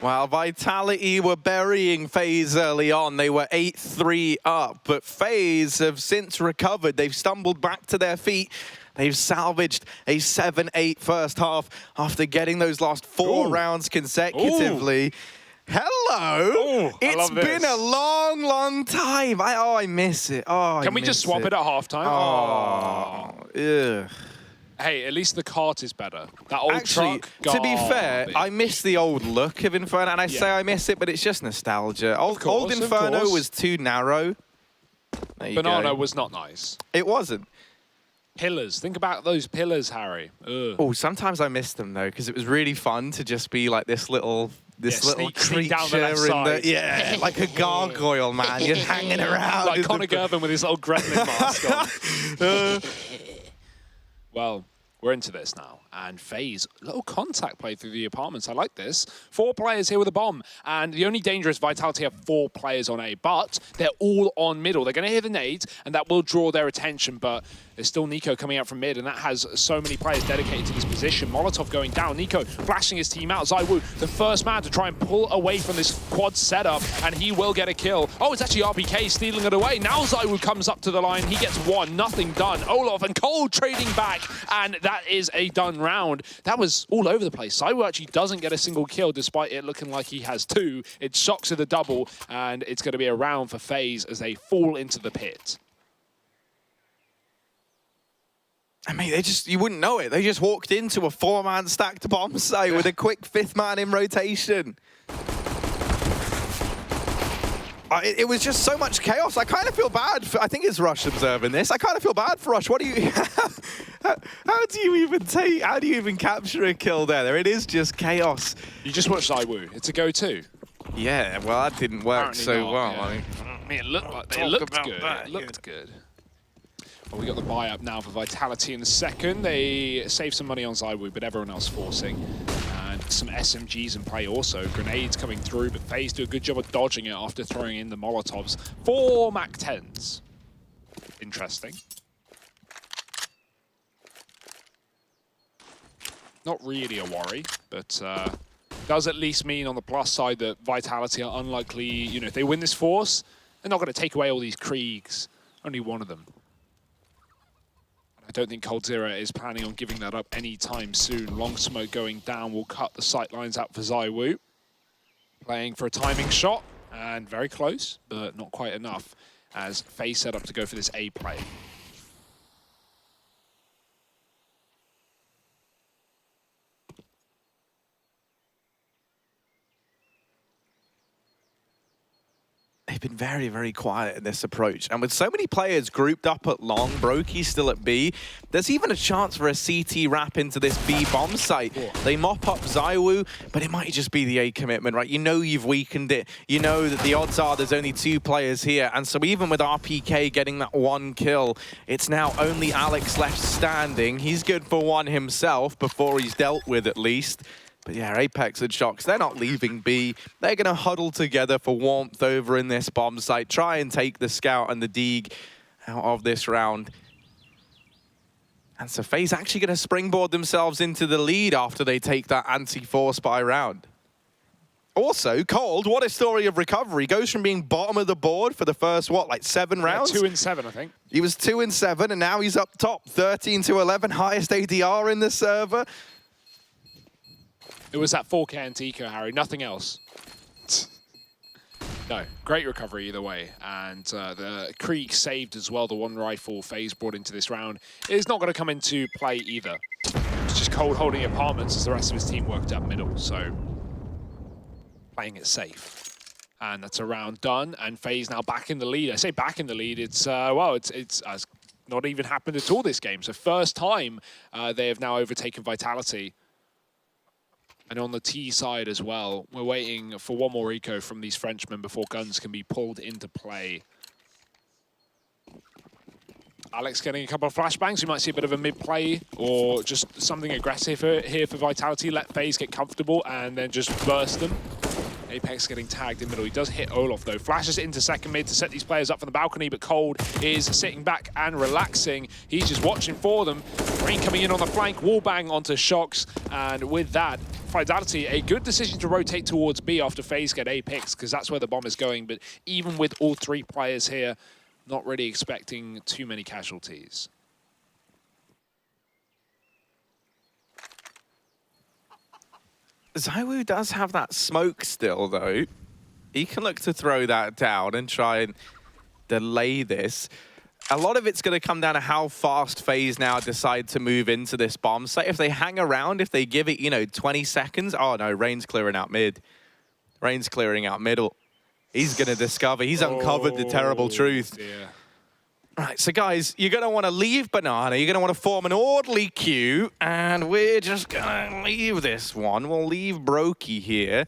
Well, Vitality were burying FaZe early on. They were 8-3 up, but FaZe have since recovered. They've stumbled back to their feet. They've salvaged a 7-8 first half after getting those last 4 rounds consecutively. Ooh. Hello! Ooh, it's been a long, long time. I miss it. Oh, Can we just swap it at halftime? Oh, ugh. Hey, at least the cart is better. That old Actually, truck. to be fair, garbage. I miss the old look of Inferno, and I say I miss it, but it's just nostalgia. Old Inferno was too narrow. There you Banana go. was not nice. It wasn't. Pillars. Think about those pillars, Harry. Ugh. Oh, sometimes I missed them though, because it was really fun to just be like this little sneak creature down the left in side. the like a gargoyle, man. You're hanging around. Like Conor Gervin with his old gremlin mask on. Well, we're into this now. And FaZe, little contact play through the apartments. I like this. 4 players here with a bomb. And the only danger is Vitality have 4 players on A, but they're all on middle. They're going to hear the nades, and that will draw their attention. But there's still Nico coming out from mid, and that has so many players dedicated to this position. Molotov going down. Nico flashing his team out. ZywOo, the first man to try and pull away from this quad setup, and he will get a kill. Oh, it's actually RPK stealing it away. Now ZywOo comes up to the line. He gets 1. Nothing done. Olaf and Cole trading back, and that is a done round. That was all over the place. ZywOo actually doesn't get a single kill, despite it looking like he has 2. It shocks with a double, and it's going to be a round for FaZe as they fall into the pit. I mean, you wouldn't know it. They just walked into a 4-man stacked bomb site with a quick 5th man in rotation. It was just so much chaos. I kind of feel bad I think it's Rush observing this. I kind of feel bad for Rush. What do you... how do you even capture a kill there? It is just chaos. You just watch ZywOo. It's a go-to. Yeah, well, that didn't work so well. Yeah. I mean, it looked good. It looked good. Well, we got the buy up now for Vitality in the second. They save some money on ZywOo, but everyone else forcing. And some SMGs in play also. Grenades coming through, but FaZe do a good job of dodging it after throwing in the Molotovs. 4 MAC-10s. Interesting. Not really a worry, but does at least mean on the plus side that Vitality are unlikely, you know, if they win this force, they're not going to take away all these Kriegs. Only one of them. I don't think coldzera is planning on giving that up anytime soon. Long smoke going down will cut the sight lines out for ZywOo. Playing for a timing shot, and very close, but not quite enough, as FaZe set up to go for this A play. They've been very, very quiet in this approach. And with so many players grouped up at long, Brokey's still at B, there's even a chance for a CT wrap into this B bomb site. They mop up ZywOo, but it might just be the A commitment, right? You know you've weakened it. You know that the odds are there's only 2 players here. And so even with RPK getting that 1 kill, it's now only Alex left standing. He's good for 1 himself before he's dealt with at least. But yeah, Apex and Shox, they're not leaving B. They're going to huddle together for warmth over in this bomb site, try and take the Scout and the Deeg out of this round. And so FaZe actually going to springboard themselves into the lead after they take that anti-force buy round. Also, Cold, what a story of recovery. Goes from being bottom of the board for the first, what, like 7 rounds? 2 and 7, I think. He was 2 and 7, and now he's up top. 13 to 11, highest ADR in the server. It was that 4K Antico, Harry, nothing else. No, great recovery either way. And the Krieg saved as well, the 1 rifle FaZe brought into this round. It's not going to come into play either. It's just Cold holding apartments as the rest of his team worked up middle, so playing it safe. And that's a round done, and FaZe now back in the lead. I say back in the lead, it's not even happened at all this game. So first time they have now overtaken Vitality. And on the T side as well, we're waiting for 1 more eco from these Frenchmen before guns can be pulled into play. Alex getting a couple of flashbangs. We might see a bit of a mid-play or just something aggressive here for Vitality. Let FaZe get comfortable and then just burst them. Apex getting tagged in middle. He does hit Olaf though. Flashes into second mid to set these players up from the balcony, but Cold is sitting back and relaxing. He's just watching for them. Rain coming in on the flank, wallbang onto Shox, and with that, Vitality, a good decision to rotate towards B after FaZe get A picks, because that's where the bomb is going, but even with all 3 players here, not really expecting too many casualties. ZywOo does have that smoke still, though. He can look to throw that down and try and delay this. a lot of it's going to come down to how fast FaZe now decide to move into this bomb site. If they hang around, if they give it, you know, 20 seconds. Oh, no, Rain's clearing out mid. Rain's clearing out middle. He's going to discover. He's uncovered the terrible truth. Yeah. Right, so guys, you're going to want to leave Banana. You're going to want to form an orderly queue. And we're just going to leave this one. We'll leave Brokey here.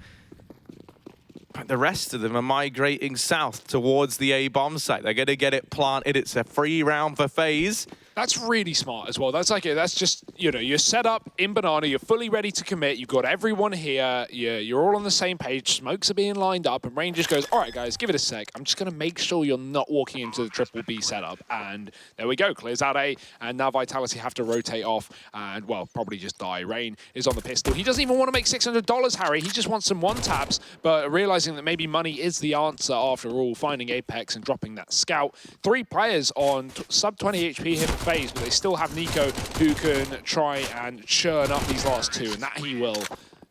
But the rest of them are migrating south towards the A bomb site. They're going to get it planted. It's a free round for FaZe. That's really smart as well. That's like that's just, you know, you're set up in Banana, you're fully ready to commit, you've got everyone here, you're all on the same page, smokes are being lined up, and Rain just goes, all right, guys, give it a sec. I'm just going to make sure you're not walking into the triple B setup. And there we go, clears out A, and now Vitality have to rotate off and, well, probably just die. Rain is on the pistol. He doesn't even want to make $600, Harry. He just wants some one-taps, but realizing that maybe money is the answer after all, finding Apex and dropping that scout. 3 players on sub 20 HP here for FaZe, but they still have Nico who can try and churn up these last 2, and that he will.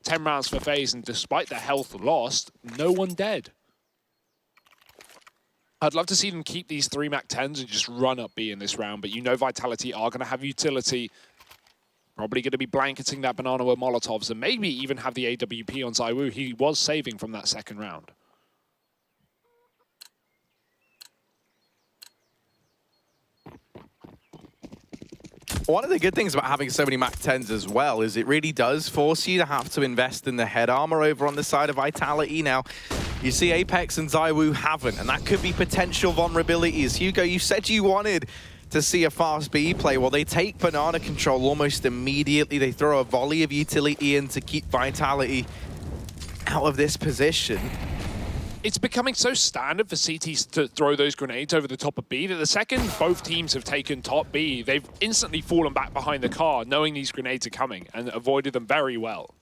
10 rounds for FaZe, and despite the health lost, no one dead. I'd love to see them keep these 3 MAC-10s and just run up B in this round, but you know Vitality are going to have utility. Probably going to be blanketing that Banana with Molotovs, and maybe even have the AWP on ZywOo. He was saving from that second round. One of the good things about having so many MAC-10s as well is it really does force you to have to invest in the head armor over on the side of Vitality. Now, you see Apex and ZywOo haven't, and that could be potential vulnerabilities. Hugo, you said you wanted to see a fast B play. Well, they take Banana control almost immediately. They throw a volley of utility in to keep Vitality out of this position. It's becoming so standard for CTs to throw those grenades over the top of B that the second both teams have taken top B, they've instantly fallen back behind the car, knowing these grenades are coming, and avoided them very well.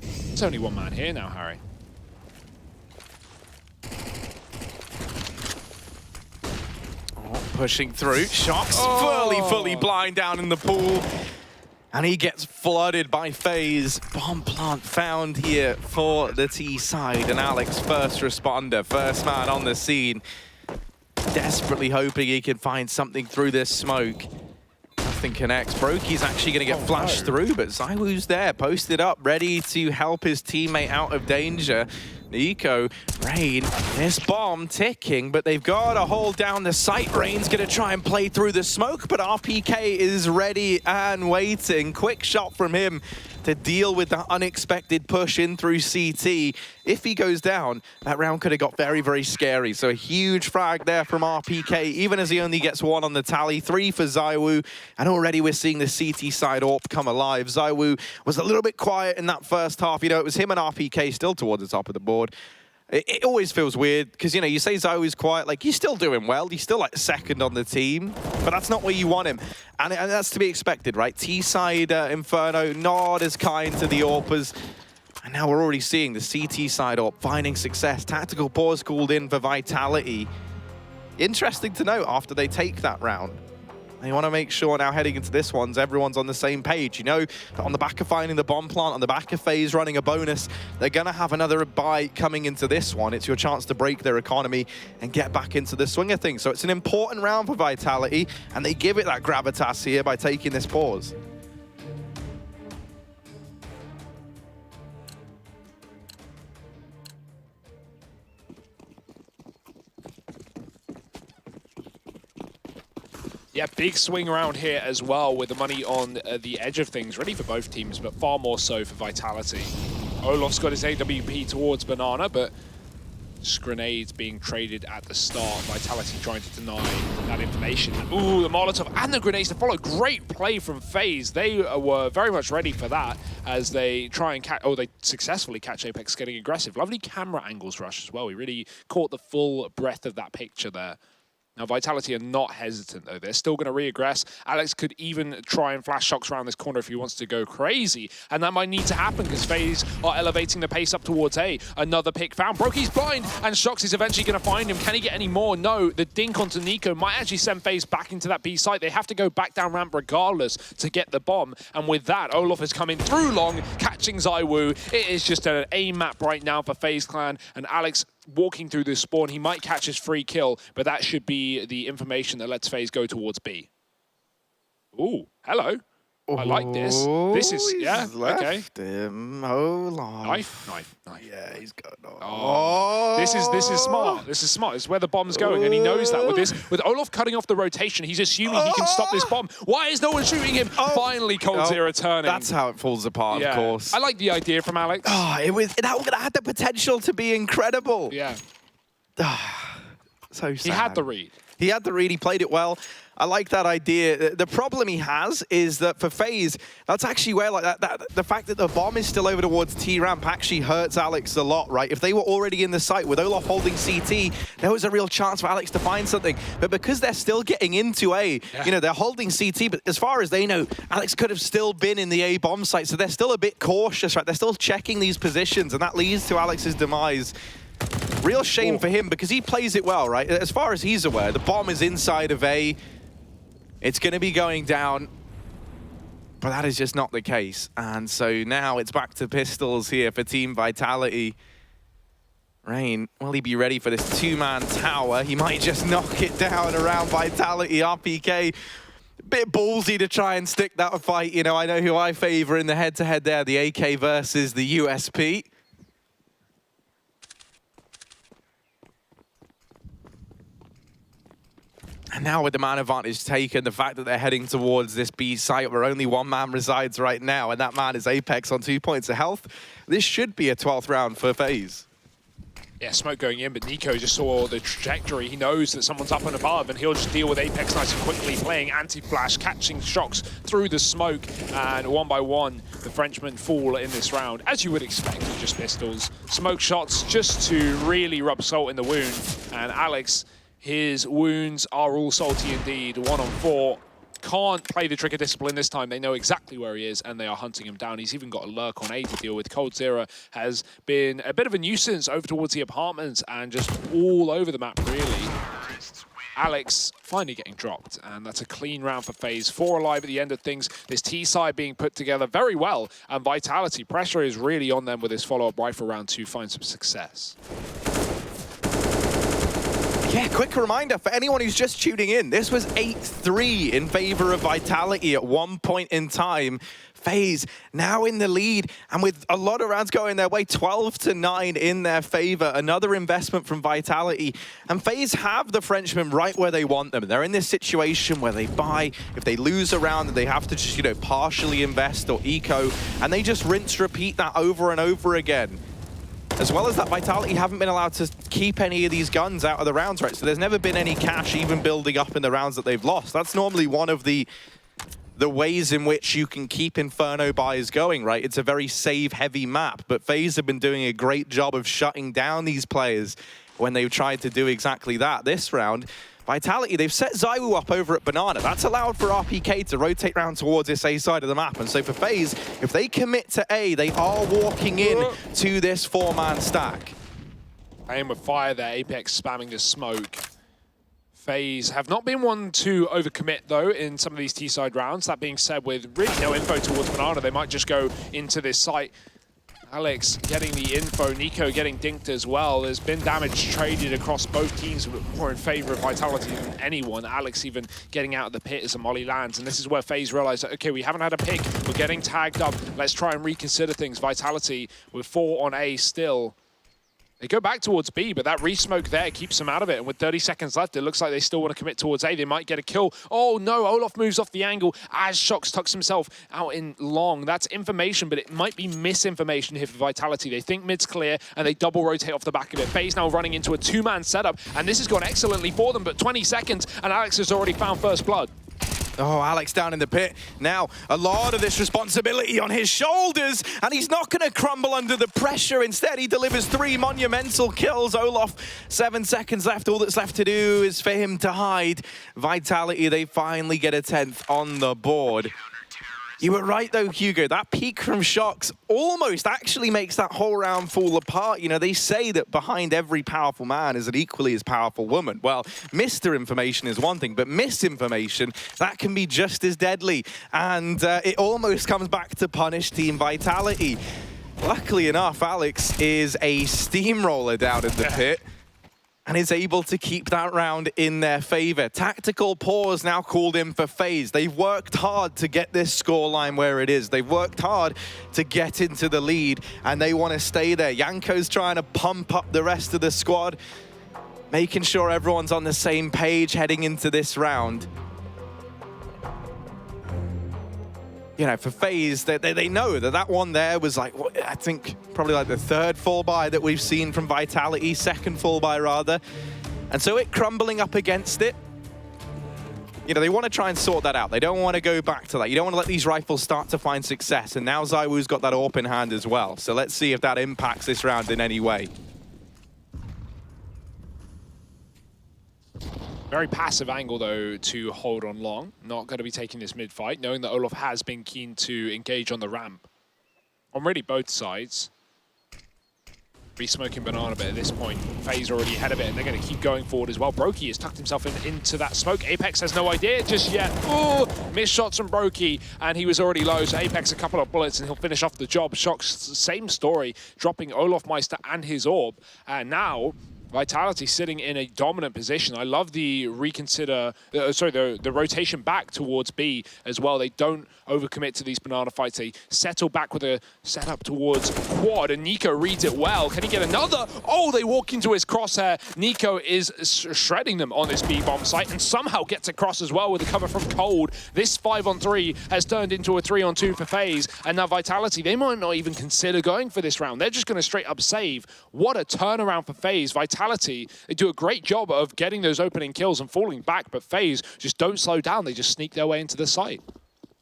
It's only one man here now, Harry. Oh, pushing through. Shox fully blind down in the pool. And he gets flooded by FaZe. Bomb plant found here for the T side. And Alex, first responder, first man on the scene. Desperately hoping he can find something through this smoke. Nothing connects. Brokey's actually going to get flashed through, but ZywOo's there, posted up, ready to help his teammate out of danger. Nico, Rain, this bomb ticking, but they've got to hold down the site. Rain's going to try and play through the smoke, but RPK is ready and waiting. Quick shot from him to deal with the unexpected push in through CT. If he goes down, that round could have got very, very scary. So a huge frag there from RPK, even as he only gets 1 on the tally. 3 for ZywOo, and already we're seeing the CT side AWP come alive. ZywOo was a little bit quiet in that first half. You know, it was him and RPK still towards the top of the board. It always feels weird because, you know, you say ZywOo's quiet, like, he's still doing well. He's still, like, second on the team, but that's not where you want him. And that's to be expected, right? T-side Inferno, not as kind to the AWPers. And now we're already seeing the CT side AWP finding success. Tactical pause called in for Vitality. Interesting to note after they take that round. They want to make sure now heading into this one, everyone's on the same page. You know, that on the back of finding the bomb plant, on the back of FaZe running a bonus, they're going to have another buy coming into this one. It's your chance to break their economy and get back into the swing of things. So it's an important round for Vitality, and they give it that gravitas here by taking this pause. Yeah, big swing around here as well with the money on the edge of things, ready for both teams, but far more so for Vitality. Olof's got his AWP towards Banana, but just grenades being traded at the start. Vitality trying to deny that information. Ooh, the Molotov and the grenades to follow. Great play from FaZe. They were very much ready for that as they try and catch, they successfully catch Apex getting aggressive. Lovely camera angles rush as well. We really caught the full breadth of that picture there. Now, Vitality are not hesitant, though. They're still going to re-aggress. Alex could even try and flash Shox around this corner if he wants to go crazy. And that might need to happen because FaZe are elevating the pace up towards A. Another pick found. Brokey's blind, and Shox is eventually going to find him. Can he get any more? No. The dink onto Nico might actually send FaZe back into that B site. They have to go back down ramp regardless to get the bomb. And with that, Olof is coming through long, catching ZywOo. It is just an A map right now for FaZe Clan. And Alex walking through this spawn. He might catch his free kill, but that should be the information that lets FaZe go towards B. Ooh, hello. I like this. This is, yeah, okay. Hold on. Knife. Yeah, he's got. Oh, this is smart. This is smart. It's where the bomb's going, and he knows that. With Olaf cutting off the rotation, he's assuming he can stop this bomb. Why is no one shooting him? Finally, coldzera turning. That's how it falls apart, of course. I like the idea from Alex. That had the potential to be incredible. Yeah. So sad. He had the read. He had the read. He played it well. I like that idea. The problem he has is that for FaZe, that's actually where the fact that the bomb is still over towards T-Ramp actually hurts Alex a lot, right? If they were already in the site with Olaf holding CT, there was a real chance for Alex to find something. But because they're still getting into A, you know, they're holding CT, but as far as they know, Alex could have still been in the A bomb site, so they're still a bit cautious, right? They're still checking these positions, and that leads to Alex's demise. Real shame for him because he plays it well, right? As far as he's aware, the bomb is inside of A. It's going to be going down, but that is just not the case. And so now it's back to pistols here for Team Vitality. Rain, will he be ready for this two-man tower? He might just knock it down around Vitality. RPK, bit ballsy to try and stick that fight. You know, I know who I favor in the head-to-head there, the AK versus the USP. And now with the man advantage taken, the fact that they're heading towards this B site where only one man resides right now, and that man is Apex on 2 points of health, this should be a 12th round for FaZe. Yeah, smoke going in, but Nico just saw the trajectory. He knows that someone's up and above, and he'll just deal with Apex nice and quickly, playing anti-flash, catching shocks through the smoke, and one by one, the Frenchmen fall in this round, as you would expect, just pistols. Smoke shots just to really rub salt in the wound, and Alex, his wounds are all salty indeed. 1 on 4. Can't play the trigger discipline this time. They know exactly where he is, and they are hunting him down. He's even got a lurk on A to deal with. coldzera has been a bit of a nuisance over towards the apartments and just all over the map, really. Alex finally getting dropped, and that's a clean round for FaZe. 4 alive at the end of things. This T side being put together very well, and Vitality pressure is really on them with this follow-up rifle round to find some success. Yeah, quick reminder for anyone who's just tuning in, this was 8-3 in favor of Vitality at one point in time. FaZe now in the lead, and with a lot of rounds going their way, 12-9 in their favor. Another investment from Vitality, and FaZe have the Frenchmen right where they want them. They're in this situation where they buy. If they lose a round, they have to just, you know, partially invest or eco, and they just rinse, repeat that over and over again. As well as that, Vitality haven't been allowed to keep any of these guns out of the rounds, right? So there's never been any cash even building up in the rounds that they've lost. That's normally one of the ways in which you can keep Inferno buys going, right? It's a very save-heavy map, but FaZe have been doing a great job of shutting down these players when they've tried to do exactly that. This round, Vitality, they've set Zywoo up over at Banana. That's allowed for RPK to rotate round towards this A side of the map. And so for FaZe, if they commit to A, they are walking in to this 4-man stack. Aim with fire there, Apex spamming the smoke. FaZe have not been one to overcommit, though, in some of these T-side rounds. That being said, with really no info towards Banana, they might just go into this site. Alex getting the info, Nico getting dinked as well. There's been damage traded across both teams, but more in favor of Vitality than anyone. Alex even getting out of the pit as a molly lands, and this is where FaZe realize that, okay, we haven't had a pick, we're getting tagged up, let's try and reconsider things. Vitality with 4 on A still. They go back towards B, but that re-smoke there keeps them out of it. And with 30 seconds left, it looks like they still want to commit towards A. They might get a kill. Oh no, Olaf moves off the angle as Shox tucks himself out in long. That's information, but it might be misinformation here for Vitality. They think mid's clear, and they double rotate off the back of it. FaZe now running into a 2-man setup, and this has gone excellently for them, but 20 seconds, and Alex has already found first blood. Oh, Alex down in the pit. Now, a lot of this responsibility on his shoulders, and he's not going to crumble under the pressure. Instead, he delivers 3 monumental kills. Olaf, 7 seconds left. All that's left to do is for him to hide. Vitality, they finally get a 10th on the board. You were right, though, Hugo. That peek from Shox almost actually makes that whole round fall apart. You know, they say that behind every powerful man is an equally as powerful woman. Well, Mr. Information is one thing, but misinformation, that can be just as deadly. And it almost comes back to punish Team Vitality. Luckily enough, Alex is a steamroller down in the pit and is able to keep that round in their favor. Tactical pause now called in for FaZe. They've worked hard to get this scoreline where it is. They've worked hard to get into the lead, and they want to stay there. Yanko's trying to pump up the rest of the squad, making sure everyone's on the same page heading into this round. You know, for FaZe, they know that one there was like, I think probably like the third fall by that we've seen from Vitality, second fall by rather. And so it crumbling up against it, you know, they want to try and sort that out. They don't want to go back to that. You don't want to let these rifles start to find success. And now ZywOo's got that AWP in hand as well. So let's see if that impacts this round in any way. Very passive angle, though, to hold on long. Not going to be taking this mid-fight, knowing that Olof has been keen to engage on the ramp. On really both sides. Re-smoking Banana bit at this point. FaZe already ahead of it, and they're going to keep going forward as well. Brokey has tucked himself into that smoke. Apex has no idea just yet. Ooh, missed shots from Brokey, and he was already low, so Apex a couple of bullets, and he'll finish off the job. Shock's same story, dropping Olof Meister and his orb. And now Vitality sitting in a dominant position. I love the the rotation back towards B as well. They don't overcommit to these banana fights. They settle back with a setup towards quad, and Nico reads it well. Can he get another? Oh, they walk into his crosshair. Nico is shredding them on this B bomb site and somehow gets across as well with the cover from Cold. This 5-on-3 has turned into a 3-on-2 for FaZe, and now Vitality, they might not even consider going for this round. They're just going to straight up save. What a turnaround for FaZe. Vitality, they do a great job of getting those opening kills and falling back, but FaZe just don't slow down. They just sneak their way into the site.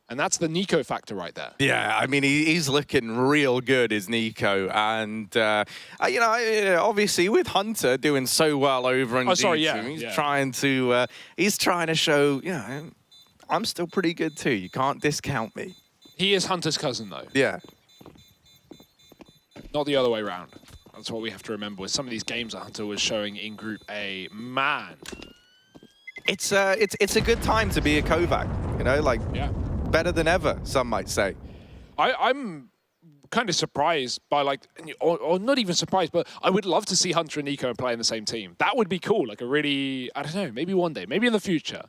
And that's the Nico factor right there. Yeah, I mean, he's looking real good, is Nico. And, you know, obviously with Hunter doing so well over in D2, he's trying to show, you know, I'm still pretty good too. You can't discount me. He is Hunter's cousin, though. Yeah. Not the other way around. That's what we have to remember with some of these games that Hunter was showing in Group A. Man. It's a good time to be a Kovac, you know, like, better than ever, some might say. I'm kind of surprised by, like, or not even surprised, but I would love to see Hunter and Nico play in the same team. That would be cool. Like a really, I don't know, maybe one day, maybe in the future.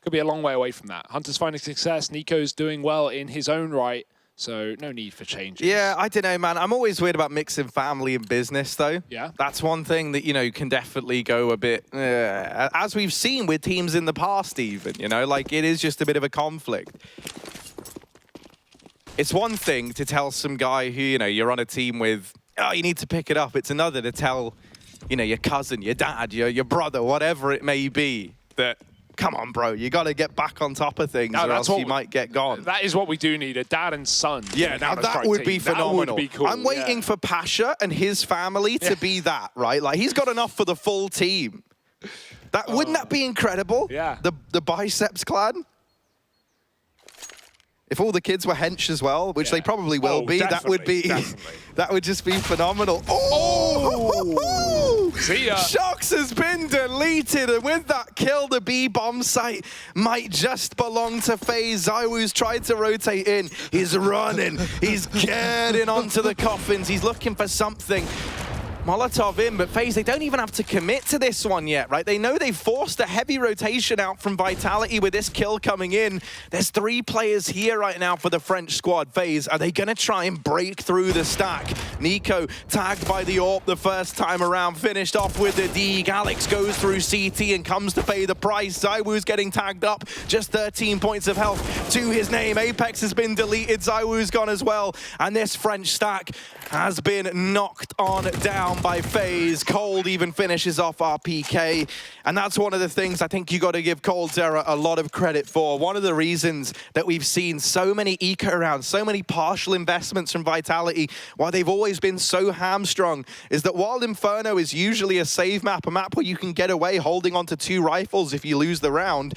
Could be a long way away from that. Hunter's finding success. Nico's doing well in his own right. So no need for changes. Yeah, I don't know, man. I'm always weird about mixing family and business, though. Yeah. That's one thing that, you know, can definitely go a bit, as we've seen with teams in the past even, you know, like it is just a bit of a conflict. It's one thing to tell some guy who, you know, you're on a team with, oh, you need to pick it up. It's another to tell, you know, your cousin, your dad, your brother, whatever it may be, that, come on, bro, you got to get back on top of things or else you might get gone. That is what we do need, a dad and son. Yeah, now that would be phenomenal. That would be cool. I'm waiting for Pasha and his family to be that, right? Like, he's got enough for the full team. Wouldn't that be incredible? Yeah. The biceps clan? If all the kids were hench as well, which they probably will be, that would be that would just be phenomenal. Oh! See ya. Shox has been deleted, and with that kill, the B bomb site might just belong to FaZe. ZywOo's tried to rotate in. He's running. He's getting onto the coffins. He's looking for something. Molotov in, but FaZe, they don't even have to commit to this one yet, right? They know they've forced a heavy rotation out from Vitality with this kill coming in. There's 3 players here right now for the French squad. FaZe, are they going to try and break through the stack? Nico tagged by the AWP the first time around, finished off with the Deeg. Alex goes through CT and comes to pay the price. ZywOo's getting tagged up, just 13 points of health to his name. Apex has been deleted, ZywOo's gone as well, and this French stack has been knocked on down by FaZe. Cold even finishes off our PK, and that's one of the things I think you got to give Coldzera a lot of credit for. One of the reasons that we've seen so many eco rounds, so many partial investments from Vitality, why they've always been so hamstrung, is that while Inferno is usually a save map, a map where you can get away holding onto 2 rifles if you lose the round,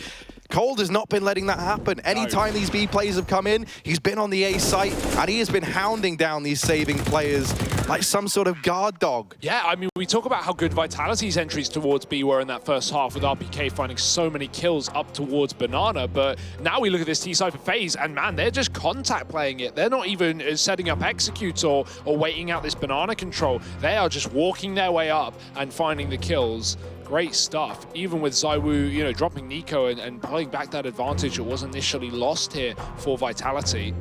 Cold has not been letting that happen. Anytime these B players have come in, he's been on the A site, and he has been hounding down these saving players like some sort of guard dog. Yeah, I mean, we talk about how good Vitality's entries towards B were in that first half, with RPK finding so many kills up towards Banana, but now we look at this T-side for FaZe, and man, they're just contact playing it. They're not even setting up executes or waiting out this Banana control. They are just walking their way up and finding the kills. Great stuff. Even with ZywOo, you know, dropping Nico and pulling back that advantage that was initially lost here for Vitality.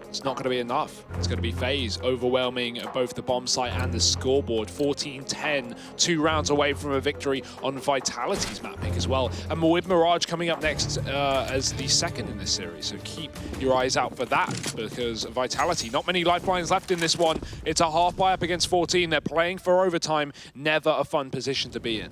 It's not going to be enough. It's going to be FaZe overwhelming both the bomb site and the scoreboard. 14-10, 2 rounds away from a victory on Vitality's map pick as well. And with Mirage coming up next as the second in this series. So keep your eyes out for that, because Vitality, not many lifelines left in this one. It's a half buy up against 14. They're playing for overtime. Never a fun position to be in.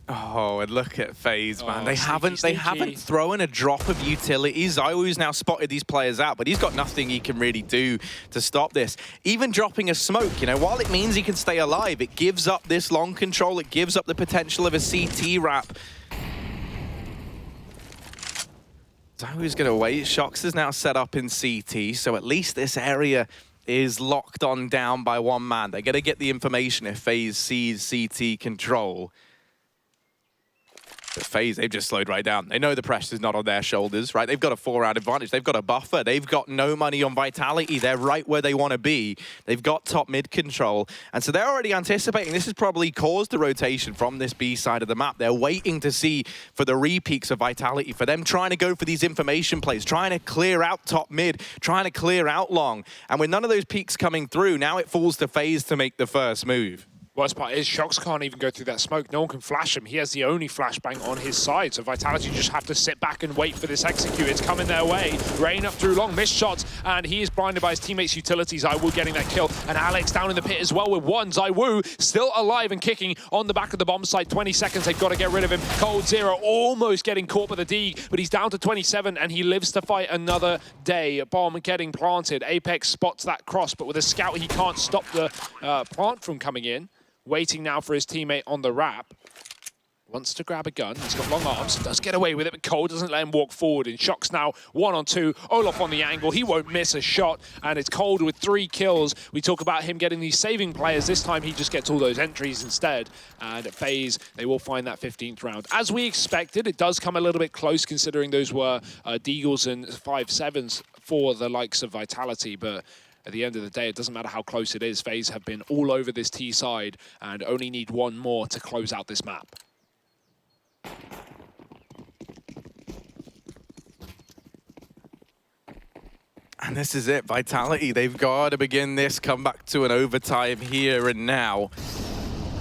Oh, and look at FaZe, man. They sneaky. haven't thrown a drop of utilities. ZywOo's now spotted these players out, but he's got nothing he can really do to stop this. Even dropping a smoke, you know, while it means he can stay alive, it gives up this long control, it gives up the potential of a CT wrap. ZywOo's gonna wait. Shox is now set up in CT, so at least this area is locked on down by one man. They're gonna get the information if FaZe sees CT control. But FaZe, they've just slowed right down. They know the pressure's not on their shoulders, right? They've got a 4-round advantage. They've got a buffer. They've got no money on Vitality. They're right where they want to be. They've got top mid control. And so they're already anticipating this has probably caused the rotation from this B side of the map. They're waiting to see for the re-peaks of Vitality, for them trying to go for these information plays, trying to clear out top mid, trying to clear out long. And with none of those peaks coming through, now it falls to FaZe to make the first move. Worst part is Shox can't even go through that smoke. No one can flash him. He has the only flashbang on his side. So Vitality just have to sit back and wait for this execute. It's coming their way. Rain up through long, missed shots, and he is blinded by his teammates' utilities. ZywOo getting that kill, and Alex down in the pit as well with one. ZywOo still alive and kicking on the back of the bomb site. 20 seconds, they've got to get rid of him. Cold Zero almost getting caught by the D, but he's down to 27, and he lives to fight another day. Bomb getting planted. Apex spots that cross, but with a scout, he can't stop the plant from coming in. Waiting now for his teammate on the wrap. Wants to grab a gun. He's got long arms. Does get away with it, but Cole doesn't let him walk forward. And Shox now 1-on-2. Olof on the angle. He won't miss a shot. And it's Cold with 3 kills. We talk about him getting these saving players. This time he just gets all those entries instead. And at FaZe, they will find that 15th round. As we expected, it does come a little bit close considering those were Deagles and 5-7s for the likes of Vitality. But at the end of the day, it doesn't matter how close it is. FaZe have been all over this T side and only need one more to close out this map. And this is it, Vitality. They've got to begin this comeback to an overtime here and now,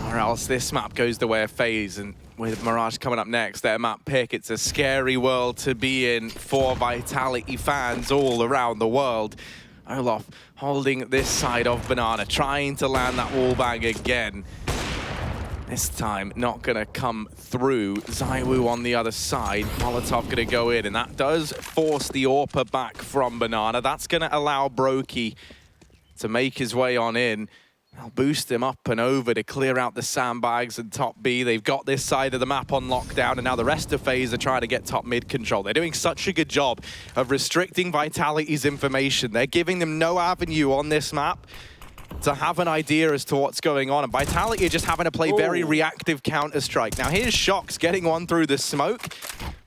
or else this map goes the way of FaZe. And with Mirage coming up next, their map pick, it's a scary world to be in for Vitality fans all around the world. Olof holding this side of Banana, trying to land that wallbang again. This time, not going to come through. ZywOo on the other side. Molotov going to go in, and that does force the AWPer back from Banana. That's going to allow Brokey to make his way on in. They'll boost him up and over to clear out the sandbags and top B. They've got this side of the map on lockdown, and now the rest of FaZe are trying to get top mid control. They're doing such a good job of restricting Vitality's information. They're giving them no avenue on this map to have an idea as to what's going on. And Vitality are just having to play very reactive Counter-Strike. Now here's Shox getting one through the smoke.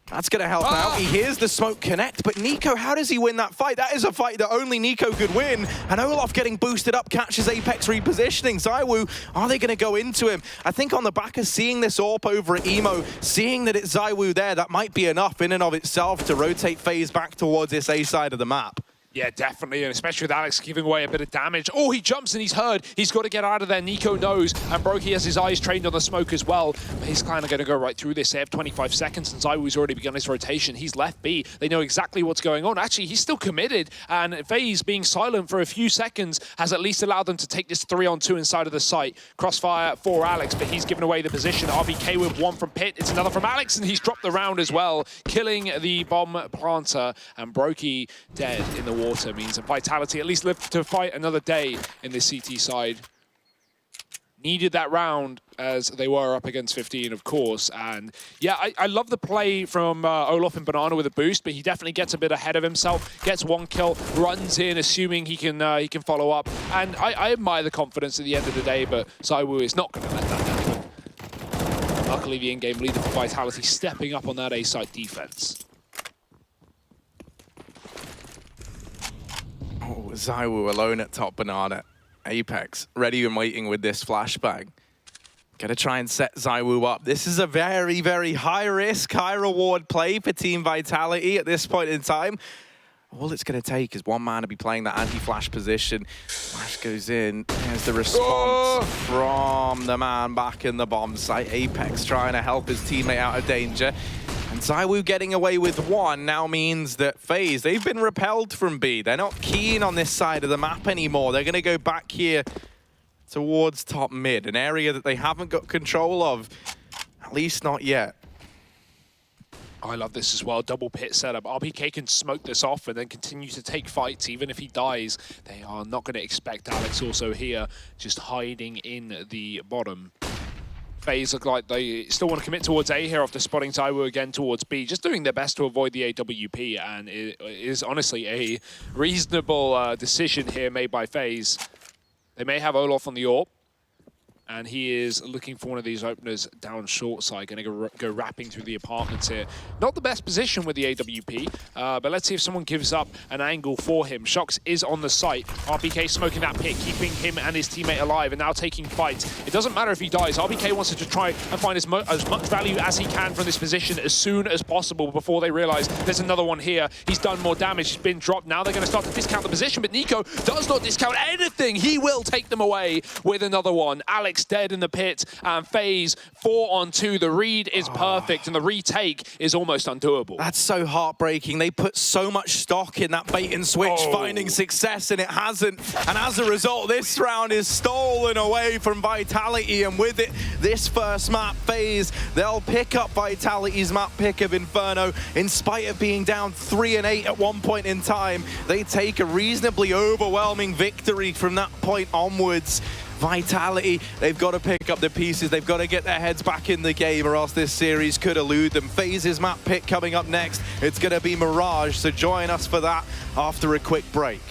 That's going to help out. He hears the smoke connect, but Nico, how does he win that fight? That is a fight that only Nico could win. And Olof getting boosted up, catches Apex repositioning. ZywOo, are they going to go into him? I think on the back of seeing this AWP over at Emo, seeing that it's ZywOo there, that might be enough in and of itself to rotate FaZe back towards this A side of the map. Yeah, definitely, and especially with Alex giving away a bit of damage. Oh, he jumps and he's heard. He's got to get out of there. Nico knows, and Brokey has his eyes trained on the smoke as well. But he's kind of going to go right through this. They have 25 seconds, and ZywOo's already begun his rotation. He's left B. They know exactly what's going on. Actually, he's still committed, and FaZe being silent for a few seconds has at least allowed them to take this 3-on-2 inside of the site. Crossfire for Alex, but he's given away the position. RBK with one from Pit. It's another from Alex, and he's dropped the round as well, killing the bomb planter. And Brokey dead in the water means that Vitality at least live to fight another day in this CT side. needed that round as they were up against 15, of course. And yeah, I love the play from Olof and Banana with a boost, but he definitely gets a bit ahead of himself, gets one kill, runs in, assuming he can follow up. And I admire the confidence at the end of the day, but ZywOo is not going to let that happen. Luckily, the in-game leader for Vitality stepping up on that A-site defense. Oh, ZywOo alone at top Banana. Apex, ready and waiting with this flashbang. Gonna try and set ZywOo up. This is a very, very high risk, high reward play for Team Vitality at this point in time. All it's gonna take is one man to be playing that anti-flash position. Flash goes in. There's the response from the man back in the bomb site. Apex trying to help his teammate out of danger. And ZywOo getting away with one now means that FaZe, they've been repelled from B. They're not keen on this side of the map anymore. They're going to go back here towards top mid, an area that they haven't got control of, at least not yet. I love this as well. Double pit setup. RBK can smoke this off and then continue to take fights. Even if he dies, they are not going to expect Alex also here, just hiding in the bottom. FaZe look like they still want to commit towards A here after spotting ZywOo again towards B, just doing their best to avoid the AWP, and it is honestly a reasonable decision here made by FaZe. They may have Olof on the AWP, and he is looking for one of these openers down short side, going to go wrapping through the apartments here. Not the best position with the AWP, but let's see if someone gives up an angle for him. Shox is on the site. RBK smoking that pit, keeping him and his teammate alive, and now taking fights. It doesn't matter if he dies. RBK wants to just try and find as much value as he can from this position as soon as possible before they realize there's another one here. He's done more damage. He's been dropped. Now they're going to start to discount the position, but Nico does not discount anything. He will take them away with another one. Alex dead in the pit, and FaZe 4-on-2. The read is perfect, and the retake is almost undoable. That's so heartbreaking. They put so much stock in that bait and switch, finding success, and it hasn't. And as a result, this round is stolen away from Vitality, and with it, this first map, FaZe, they'll pick up Vitality's map pick of Inferno. In spite of being down 3-8 at one point in time, they take a reasonably overwhelming victory from that point onwards. Vitality, they've got to pick up the pieces. They've got to get their heads back in the game, or else this series could elude them. FaZe's map pick coming up next. It's going to be Mirage, so join us for that after a quick break.